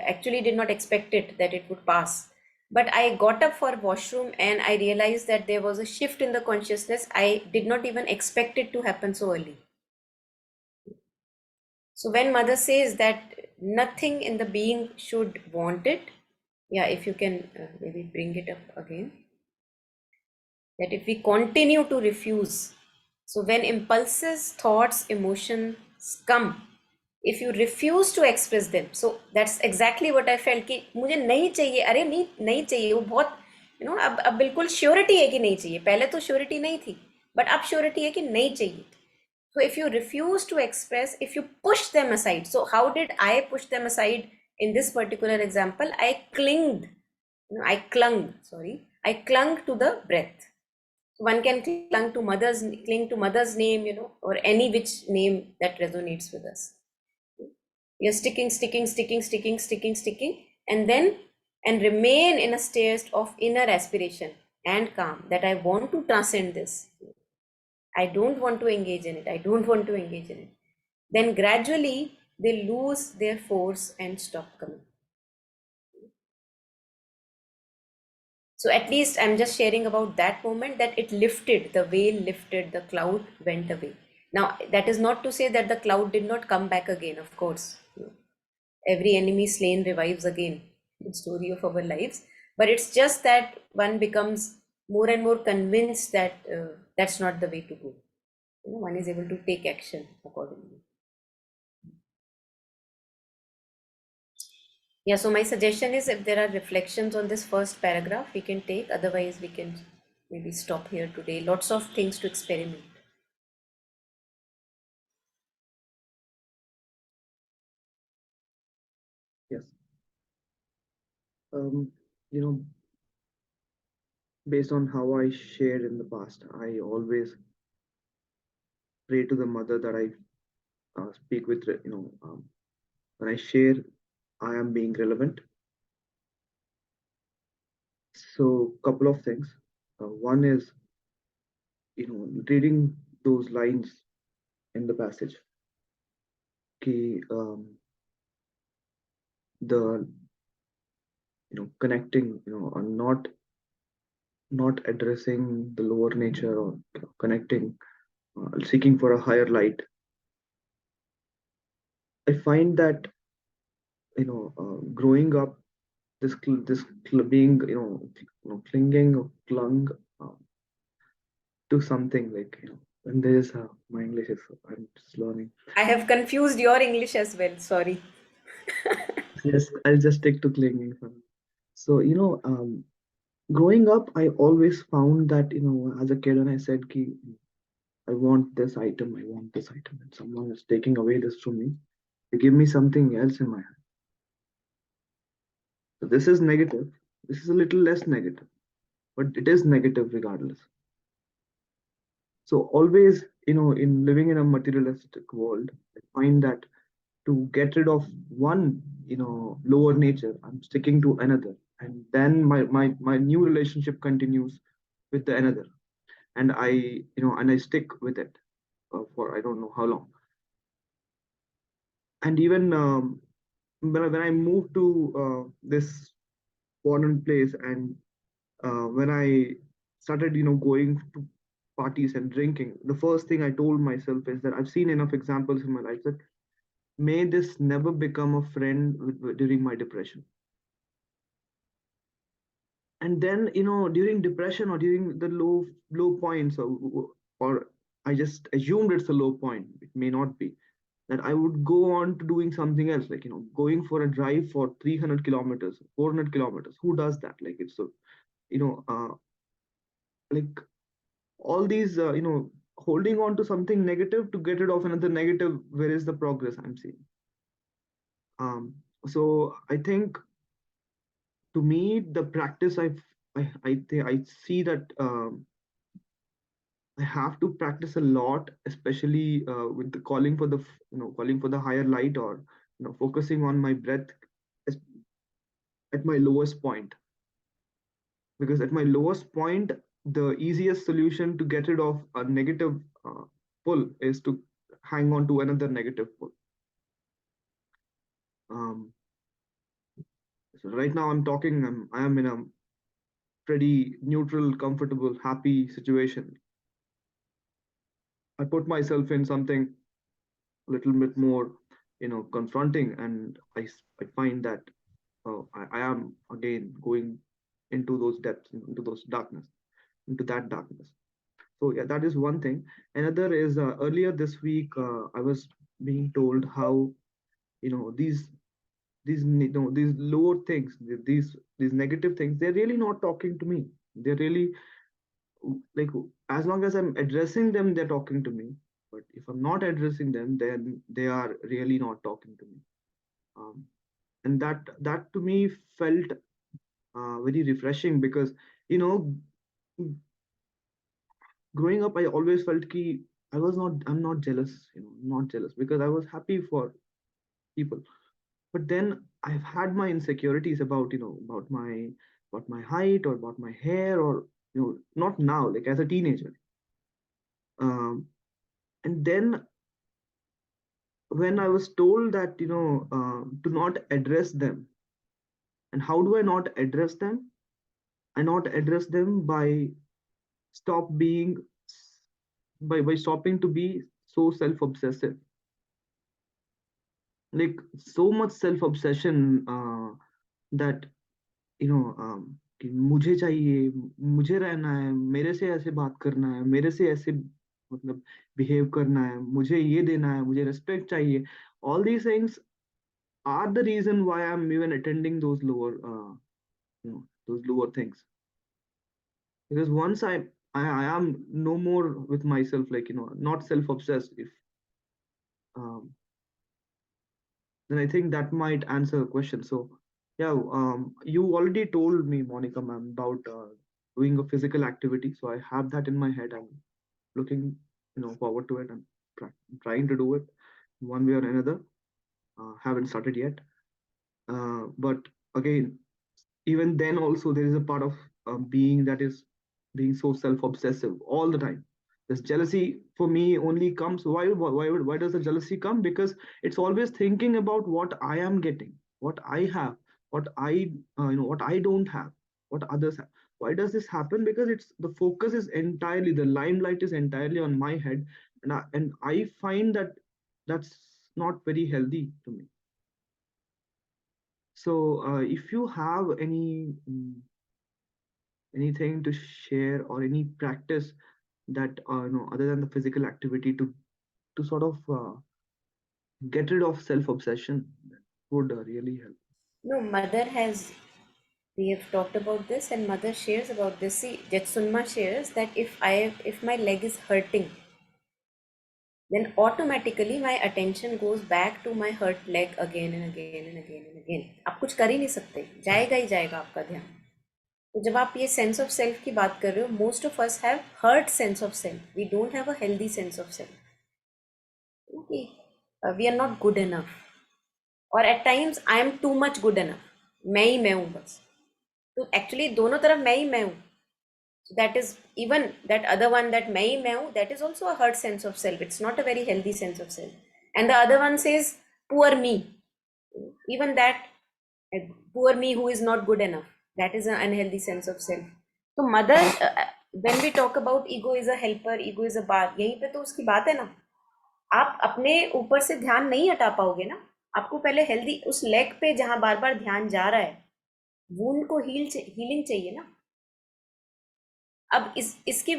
actually did not expect it that it would pass. But I got up for washroom and I realized that there was a shift in the consciousness. I did not even expect it to happen so early. So when mother says that nothing in the being should want it, yeah, if you can maybe bring it up again, that if we continue to refuse, so when impulses, thoughts, emotions come, if you refuse to express them, so that's exactly what I felt कि मुझे नहीं चाहिए, अरे नहीं चाहिए, वो बहुत अब बिल्कुल श्योरिटी है कि नहीं चाहिए. पहले तो श्योरिटी नहीं थी, बट अब श्योरिटी है कि नहीं चाहिए. So if you refuse to express, if you push them aside, so how did I push them aside in this particular example? I clung to the breath. One can cling to mother's name, or any which name that resonates with us. You're sticking, and remain in a state of inner aspiration and calm, that I want to transcend this. I don't want to engage in it. Then gradually they lose their force and stop coming. So at least I'm just sharing about that moment, that it lifted, the veil lifted, the cloud went away. Now, that is not to say that the cloud did not come back again, of course. Every enemy slain revives again, the story of our lives. But it's just that one becomes more and more convinced that that's not the way to go. One is able to take action accordingly. Yeah, so my suggestion is, if there are reflections on this first paragraph, we can take, otherwise we can maybe stop here today. Lots of things to experiment. Yes. You know, based on how I shared in the past, I always pray to the mother that I speak with. When I share, I am being relevant. So, couple of things. One is, reading those lines in the passage. Ki, the connecting, or not addressing the lower nature, or connecting, seeking for a higher light. I find that growing up, being, clinging or clung uh, to something, like, and there's my English is, I'm just learning. I have confused your English as well. Sorry. Yes, I'll just stick to clinging for now. So, growing up, I always found that, as a kid, when I said, ki, I want this item, I want this item, and someone is taking away this from me, they give me something else in my hand. So this is negative. This is a little less negative, but it is negative regardless. So always, in living in a materialistic world, I find that to get rid of one, lower nature, I'm sticking to another, and then my new relationship continues with the another, and I stick with it for I don't know how long. And even when I moved to this foreign place, and when I started, going to parties and drinking, the first thing I told myself is that I've seen enough examples in my life that may this never become a friend during my depression. And then, during depression or during the low points, or I just assumed it's a low point. It may not be. That I would go on to doing something else, like, going for a drive for 300 kilometers, 400 kilometers. Who does that? Like, it's so, like, all these, holding on to something negative to get rid of another negative. Where is the progress I'm seeing? So I think, to me, the practice I see that I have to practice a lot, especially with the calling for the calling for the higher light, or focusing on my breath at my lowest point. Because at my lowest point, the easiest solution to get rid of a negative pull is to hang on to another negative pull. So right now I'm talking, I am in a pretty neutral, comfortable, happy situation. I put myself in something a little bit more, confronting, and I find that I am again going into those depths, into those darkness, into that darkness. So yeah, that is one thing. Another is, earlier this week, I was being told how, these lower things, these negative things, they're really not talking to me. They're really, like, as long as I'm addressing them, they're talking to me. But if I'm not addressing them, then they are really not talking to me. And that to me felt very refreshing, because, you know growing up, I always felt ki I'm not jealous, not jealous, because I was happy for people. But then I've had my insecurities about, about my height, or about my hair, or, not now, like as a teenager. um, and then when I was told that, to not address them. And how do I not address them? I not address them by stop being by stopping to be so self-obsessive. Like, so much self-obsession, that, कि मुझे चाहिए, मुझे रहना है, मेरे से ऐसे बात करना है, मेरे से ऐसे मतलब बिहेव करना है, मुझे ये देना है, मुझे रिस्पेक्ट चाहिए. All these things are the reason why I'm even attending those lower things. Because once I am no more with myself, like, not self-obsessed, if um, then I think that might answer the question. So yeah, you already told me, Monica ma'am, about doing a physical activity. So I have that in my head. I'm looking, forward to it. I'm trying to do it one way or another. Haven't started yet. But again, even then also there is a part of being that is being so self-obsessive all the time. This jealousy for me only comes, why does the jealousy come? Because it's always thinking about what I am getting, what I have, what what I don't have, what others have. Why does this happen? Because it's the focus is entirely, the limelight is entirely on my head. And I find that that's not very healthy to me. So, if you have anything to share or any practice that no, other than the physical activity to sort of get rid of self-obsession, that would really help. No, mother has, we have talked about this, and mother shares about this. See, Jetsunma shares that if my leg is hurting, then automatically my attention goes back to my hurt leg again and again and again and again. आप कुछ कर ही नहीं सकते, जाएगा ही जाएगा आपका ध्यान. तो जब आप ये सेंस ऑफ सेल्फ की बात कर रहे हो, most of us have hurt sense of self, we don't have a healthy sense of self. We are not good enough, और at times I am too much good enough. मैं हूँ बस. तो एक्चुअली दोनों तरफ मैं ही मैं हूँ. So that is, even that other one, that मैं हूँ, that is also a hurt sense of self. It's not a very healthy sense of self. And the other one says poor me. Even that, poor me who is not good enough, that is an unhealthy sense of self. So mother, when we talk about ego is a helper, ego is a bar, यहीं पे तो उसकी बात है ना. आप अपने ऊपर से ध्यान नहीं हटा पाओगे ना. आपको पहले हेल्दी, उस लेग पे जहां बार बार ध्यान जा रहा है, वूंड को हीलिंग चाहिए ना. अब इसकी,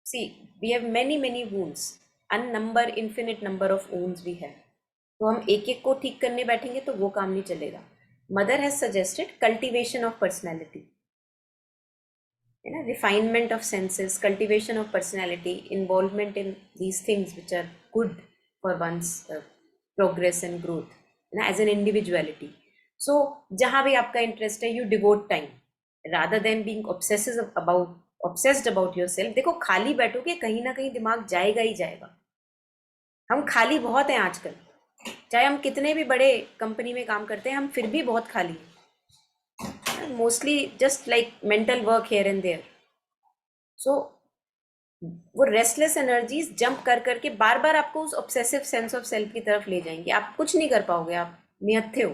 see, we have many wounds, unnumber infinite number of wounds we have. तो हम एक एक को ठीक करने बैठेंगे तो वो काम नहीं चलेगा. Mother has suggested cultivation of personality, है ना, refinement of senses, cultivation of personality, involvement in these things which are good for one's progress and growth, है ना, एज एन इंडिविजुअलिटी. सो जहाँ भी आपका इंटरेस्ट है, you devote time rather than being obsessed about yourself. देखो, खाली बैठोगे कहीं ना कहीं दिमाग जाएगा ही जाएगा. हम खाली बहुत हैं आजकल, चाहे हम कितने भी बड़े कंपनी में काम करते हैं, हम फिर भी बहुत खाली हैं. Mostly just like mental work here and there. So वो रेस्टलेस एनर्जीज जंप कर करके बार बार आपको उस ऑब्सेसिव सेंस ऑफ सेल्फ की तरफ ले जाएंगे. आप कुछ नहीं कर पाओगे, आप निहत्थे हो.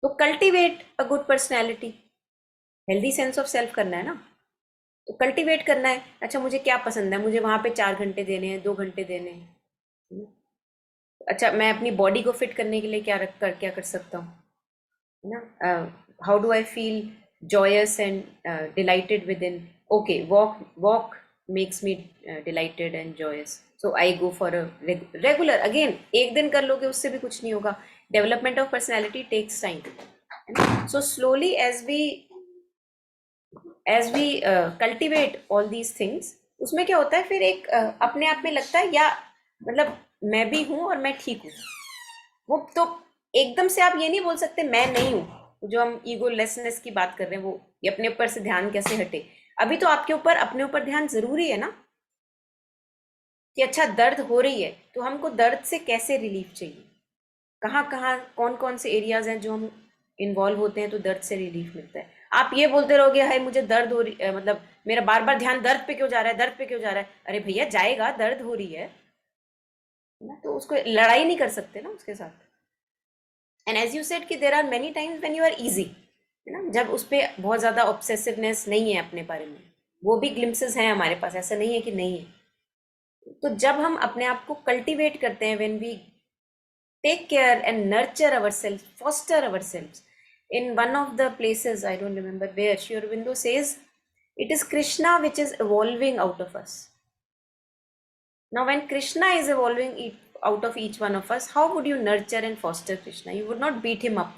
तो cultivate a good personality, healthy sense of self करना है ना. तो कल्टिवेट करना है. अच्छा, मुझे क्या पसंद है, मुझे वहां पे 4 घंटे देने हैं, 2 घंटे देने हैं. अच्छा, मैं अपनी बॉडी को फिट करने के लिए क्या कर सकता हूँ, है ना. How do I feel joyous and delighted within. Okay, walk makes me delighted and joyous, so I go for a regular. Again, एक दिन कर लोगे उससे भी कुछ नहीं होगा. Development of personality takes time. So slowly as we cultivate all these things, उसमें क्या होता है फिर, एक अपने आप में लगता है, या मतलब मैं भी हूँ और मैं ठीक हूँ. वो तो एकदम से आप ये नहीं बोल सकते मैं नहीं हूँ. जो हम ईगो लेसनेस की बात कर रहे हैं, वो ये अपने ऊपर से ध्यान कैसे हटे. अभी तो आपके ऊपर, अपने ऊपर ध्यान जरूरी है ना, कि अच्छा दर्द हो रही है तो हमको दर्द से कैसे रिलीफ चाहिए, कहाँ कहाँ कौन कौन से एरियाज हैं जो हम इन्वॉल्व होते हैं तो दर्द से रिलीफ मिलता है. आप ये बोलते रहोगे, हाय मुझे दर्द हो रही, मतलब मेरा बार बार ध्यान दर्द पे क्यों जा रहा है, दर्द पे क्यों जा रहा है. अरे भैया, जाएगा, दर्द हो रही है ना, तो उसको लड़ाई नहीं कर सकते ना उसके साथ. एंड एज यू सेड कि there are many times when you are easy, है ना, जब उस पर बहुत ज़्यादा ऑब्सेसिवनेस नहीं है अपने बारे में. वो भी ग्लिम्सेस हैं हमारे पास, ऐसा नहीं है कि नहीं है. तो जब हम अपने आप को कल्टिवेट करते हैं, when we take care and nurture ourselves, foster ourselves. In one of the places, I don't remember where, Aurobindo says, it is Krishna which is evolving out of us. Now, when Krishna is evolving out of each one of us, how would you nurture and foster Krishna? You would not beat him up.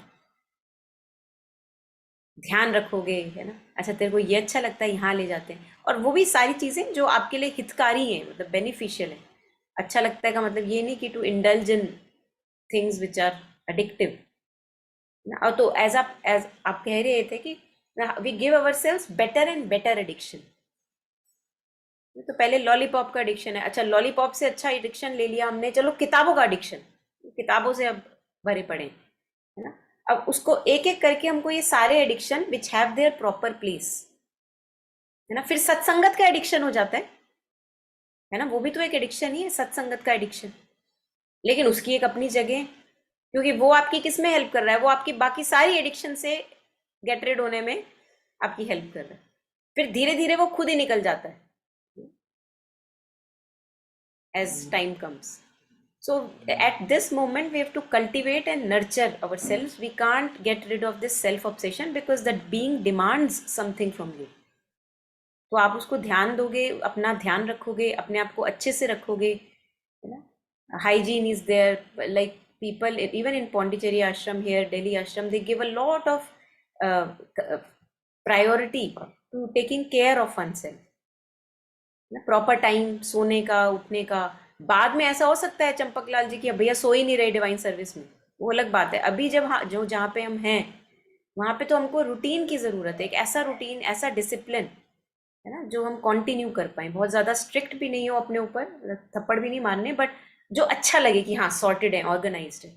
ध्यान रखोगे, है ना, अच्छा तेरे को ये अच्छा लगता है, यहाँ ले जाते हैं. और वो भी सारी चीज़ें जो आपके लिए हितकारी हैं, मतलब बेनिफिशियल है. अच्छा लगता है का मतलब ये नहीं कि to indulge in things which are addictive. और तो as आप कह रहे थे कि we give ourselves better and better addiction. तो पहले लॉलीपॉप का एडिक्शन है, अच्छा लॉलीपॉप से अच्छा एडिक्शन ले लिया हमने, चलो किताबों का एडिक्शन, किताबों से अब भरे पड़े, है ना. अब उसको एक एक करके हमको ये सारे addiction which have their proper place, है ना. फिर सत्संगत का एडिक्शन हो जाता है ना, वो भी तो एक एडिक्शन ही है, सत्संगत का एडिक्शन. लेकिन उसकी एक अपनी जगह, क्योंकि वो आपकी किस में हेल्प कर रहा है, वो आपकी बाकी सारी एडिक्शन से गेट रेड होने में आपकी हेल्प कर रहा है. फिर धीरे धीरे वो खुद ही निकल जाता है as time comes. So at this moment, we have to cultivate and nurture ourselves. We can't get rid of this self-obsession because that being demands something from you. तो आप उसको ध्यान दोगे, अपना ध्यान रखोगे, अपने आप को अच्छे से रखोगे, है ना? Hygiene is there, like people, even in Pondicherry ashram here, Delhi ashram, they give a lot of priority to taking care of oneself. Proper time सोने का, उठने का. बाद में ऐसा हो सकता है चंपक लाल जी की भैया सो ही नहीं रहे डिवाइन सर्विस में, वो अलग बात है. अभी जब जो जहाँ पे हम हैं वहाँ पे तो हमको रूटीन की ज़रूरत है, एक ऐसा रूटीन, ऐसा डिसिप्लिन, है ना, जो हम कंटिन्यू कर पाए. बहुत ज़्यादा स्ट्रिक्ट भी नहीं हो अपने ऊपर, थप्पड़ भी नहीं मारने, बट जो अच्छा लगे कि हाँ सॉर्टेड है, ऑर्गेनाइज्ड है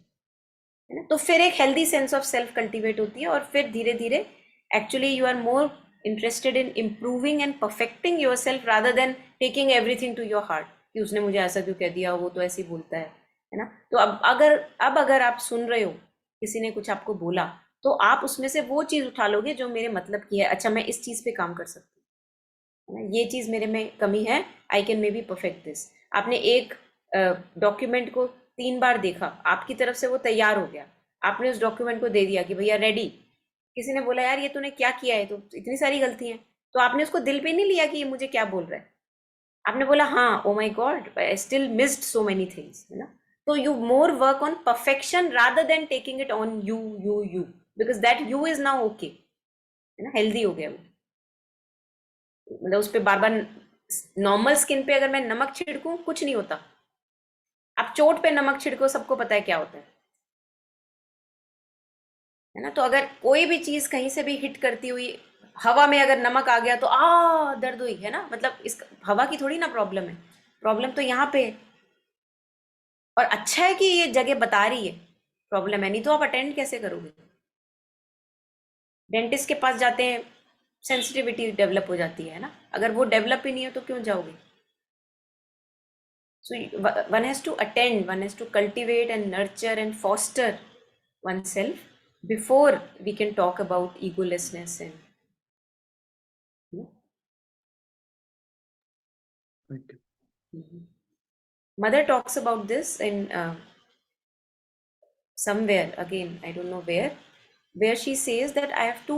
ना. तो फिर एक healthy sense of self cultivate होती है और फिर धीरे धीरे actually you are more interested in improving and perfecting yourself rather than taking everything to your heart कि उसने मुझे ऐसा क्यों कह दिया, वो तो ऐसे ही बोलता है ना. तो अब अगर आप सुन रहे हो, किसी ने कुछ आपको बोला, तो आप उसमें से वो चीज़ उठा लोगे जो मेरे मतलब की है. अच्छा, मैं इस चीज़ पे काम कर सकती हूँ, है ना, ये चीज़ मेरे में कमी है, I can may be perfect this. आपने एक डॉक्यूमेंट को 3 बार देखा, आपकी तरफ से वो तैयार हो गया, आपने उस डॉक्यूमेंट को दे दिया कि भैया रेडी. किसी ने बोला यार ये तूने क्या किया है, तो इतनी सारी गलती हैं, तो आपने उसको दिल पे नहीं लिया कि ये मुझे क्या बोल रहा है. आपने बोला हाँ, oh my God, I still missed so many things, है ना. तो you more work on perfection rather than taking it on you you you, because that you is now okay, है ना, हेल्दी हो गया वो. मतलब उस पर बार बार, नॉर्मल स्किन पे अगर मैं नमक छिड़कूं कुछ नहीं होता. आप चोट पे नमक छिड़को, सबको पता है क्या होता है ना. तो अगर कोई भी चीज कहीं से भी हिट करती हुई, हवा में अगर नमक आ गया तो दर्द हुई, है ना. मतलब इस हवा की थोड़ी ना प्रॉब्लम है, प्रॉब्लम तो यहाँ पे है. और अच्छा है कि ये जगह बता रही है प्रॉब्लम है, नहीं तो आप अटेंड कैसे करोगे. डेंटिस्ट के पास जाते हैं, सेंसिटिविटी डेवलप हो जाती है ना. अगर वो डेवलप ही नहीं है तो क्यों जाओगे. So one has to attend, one has to cultivate and nurture and foster oneself before we can talk about egolessness and Thank you. Mother talks about this in somewhere, again I don't know where she says that I have to,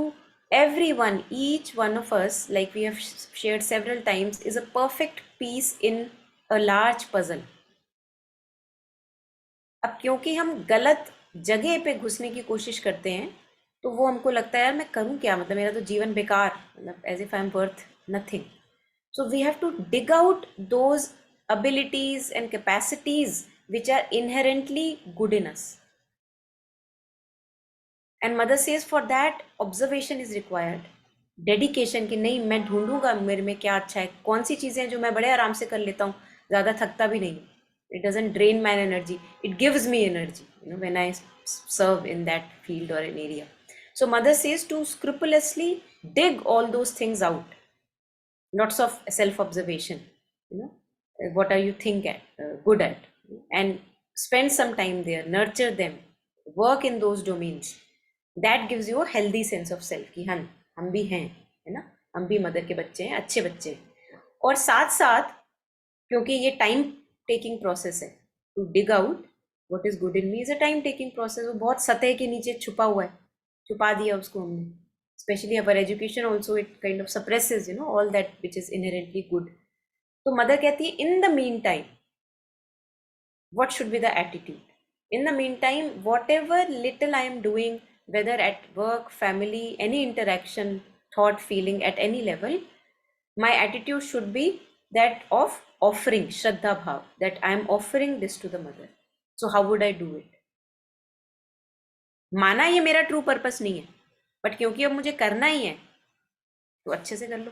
everyone, each one of us, like we have shared several times, is a perfect piece in a large puzzle. अब क्योंकि हम गलत जगह पे घुसने की कोशिश करते हैं, तो वो हमको लगता है यार मैं करूं क्या, मतलब मेरा तो जीवन बेकार, मतलब as if I am worth nothing. So we have to dig out those abilities and capacities which are inherently good in us. And mother says for that observation is required, dedication, कि नहीं मैं ढूंढूंगा मेरे में क्या अच्छा है, कौन सी चीज़ें जो मैं बड़े आराम से कर लेता हूँ, ज़्यादा थकता भी नहीं. It doesn't drain my energy, it gives me energy, you know, when I serve in that field or an area. So mother says to scrupulously dig all those things out, lots of self-observation, you know, what are you good at, and spend some time there, nurture them, work in those domains. That gives you a healthy sense of self कि हाँ हम भी हैं, है ना, हम भी mother के बच्चे हैं, अच्छे बच्चे हैं. और साथ साथ क्योंकि ये टाइम टेकिंग प्रोसेस है, to dig out what is good in me is a time taking process. वो बहुत सतह के नीचे छुपा हुआ है, छुपा दिया उसको हमने. Especially our education also, it kind of suppresses, you know, all that which is inherently good. तो मदर कहती है in the meantime what should be the attitude. In the meantime, whatever little I am doing, whether at work, family, any interaction, thought, feeling, at any level, my attitude should be that of offering, Shraddha Bhav, that I am offering this to the mother. So how would I do it? माना ये मेरा true purpose नहीं है, but क्योंकि अब मुझे करना ही है तो अच्छे से कर लो.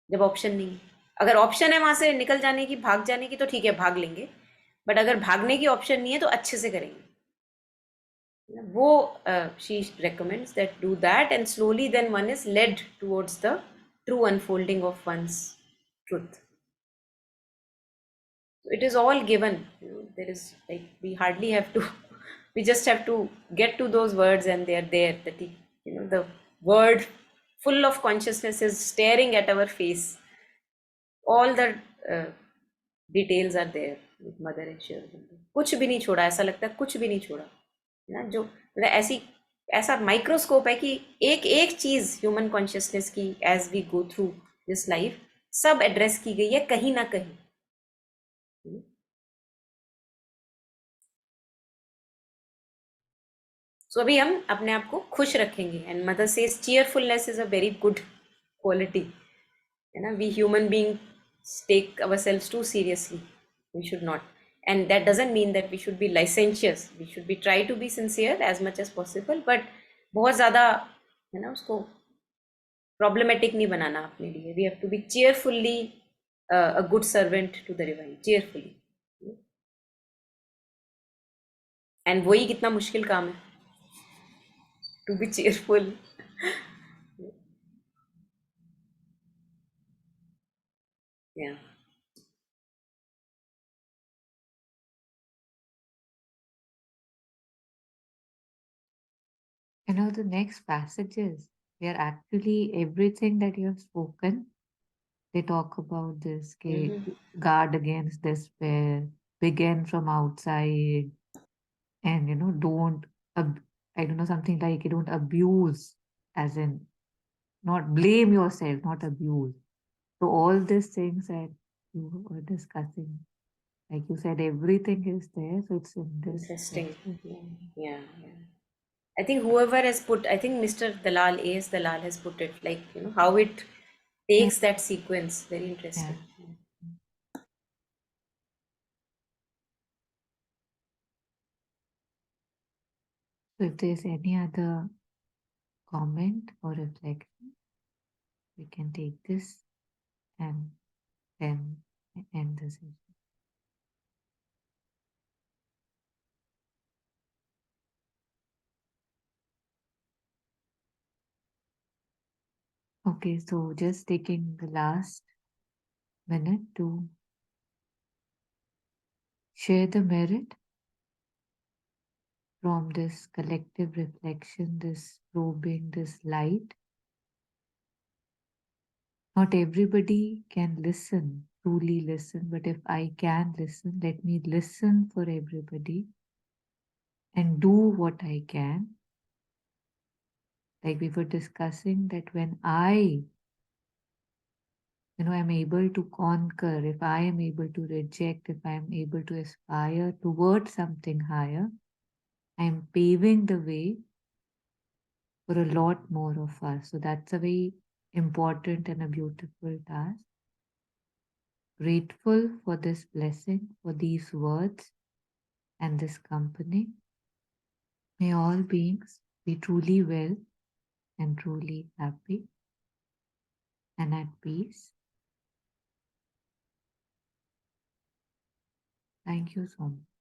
जब ऑप्शन नहीं है, अगर ऑप्शन है वहां से निकल जाने की, भाग जाने की, तो ठीक है भाग लेंगे, बट अगर भागने की ऑप्शन नहीं है तो अच्छे से करेंगे. वो she recommends that do that, and slowly then one is led towards the true unfolding of one's truth. So it is all given, you know, there is like we hardly have to we just have to get to those words and they are there, that you know, the word full of consciousness is staring at our face. All the details are there with mother and children. कुछ भी नहीं छोड़ा, ऐसा लगता है कुछ भी नहीं छोड़ा ना. जो मतलब ऐसा माइक्रोस्कोप है कि एक एक चीज ह्यूमन कॉन्शियसनेस की as we go through this life सब एड्रेस की गई है कहीं ना कहीं. सो अभी हम अपने आप को खुश रखेंगे. And mother says cheerfulness is a very good quality, है ना. We human being take ourselves too seriously. We should not. And that doesn't mean that we should be licentious. We should be try to be sincere as much as possible, but बहुत ज़्यादा, है ना, उसको problematic नहीं बनाना अपने लिए. We have to be cheerfully a good servant to the divine, cheerfully. And वही कितना मुश्किल काम है, to be cheerful. Yeah. You know, the next passages, they are actually everything that you have spoken. They talk about this, guard against despair, begin from outside, and don't, I don't know, something like you don't abuse, as in not blame yourself, not abuse. So all these things that you were discussing, like you said, everything is there. So it's in this. Interesting. section. Yeah. I think whoever has put, I think Mr. Dalal, A.S. Dalal has put it like, how it takes that sequence. Very interesting. So if there's any other comment or reflection, we can take this and then end the session. Okay, so just taking the last minute to share the merit from this collective reflection, this probing, this light. Not everybody can listen, truly listen, but if I can listen, let me listen for everybody and do what I can. Like we were discussing, that when I'm able to conquer, if I am able to reject, if I am able to aspire towards something higher, I am paving the way for a lot more of us. So that's a very important and a beautiful task. Grateful for this blessing, for these words and this company. May all beings be truly well and truly happy and at peace. Thank you so much.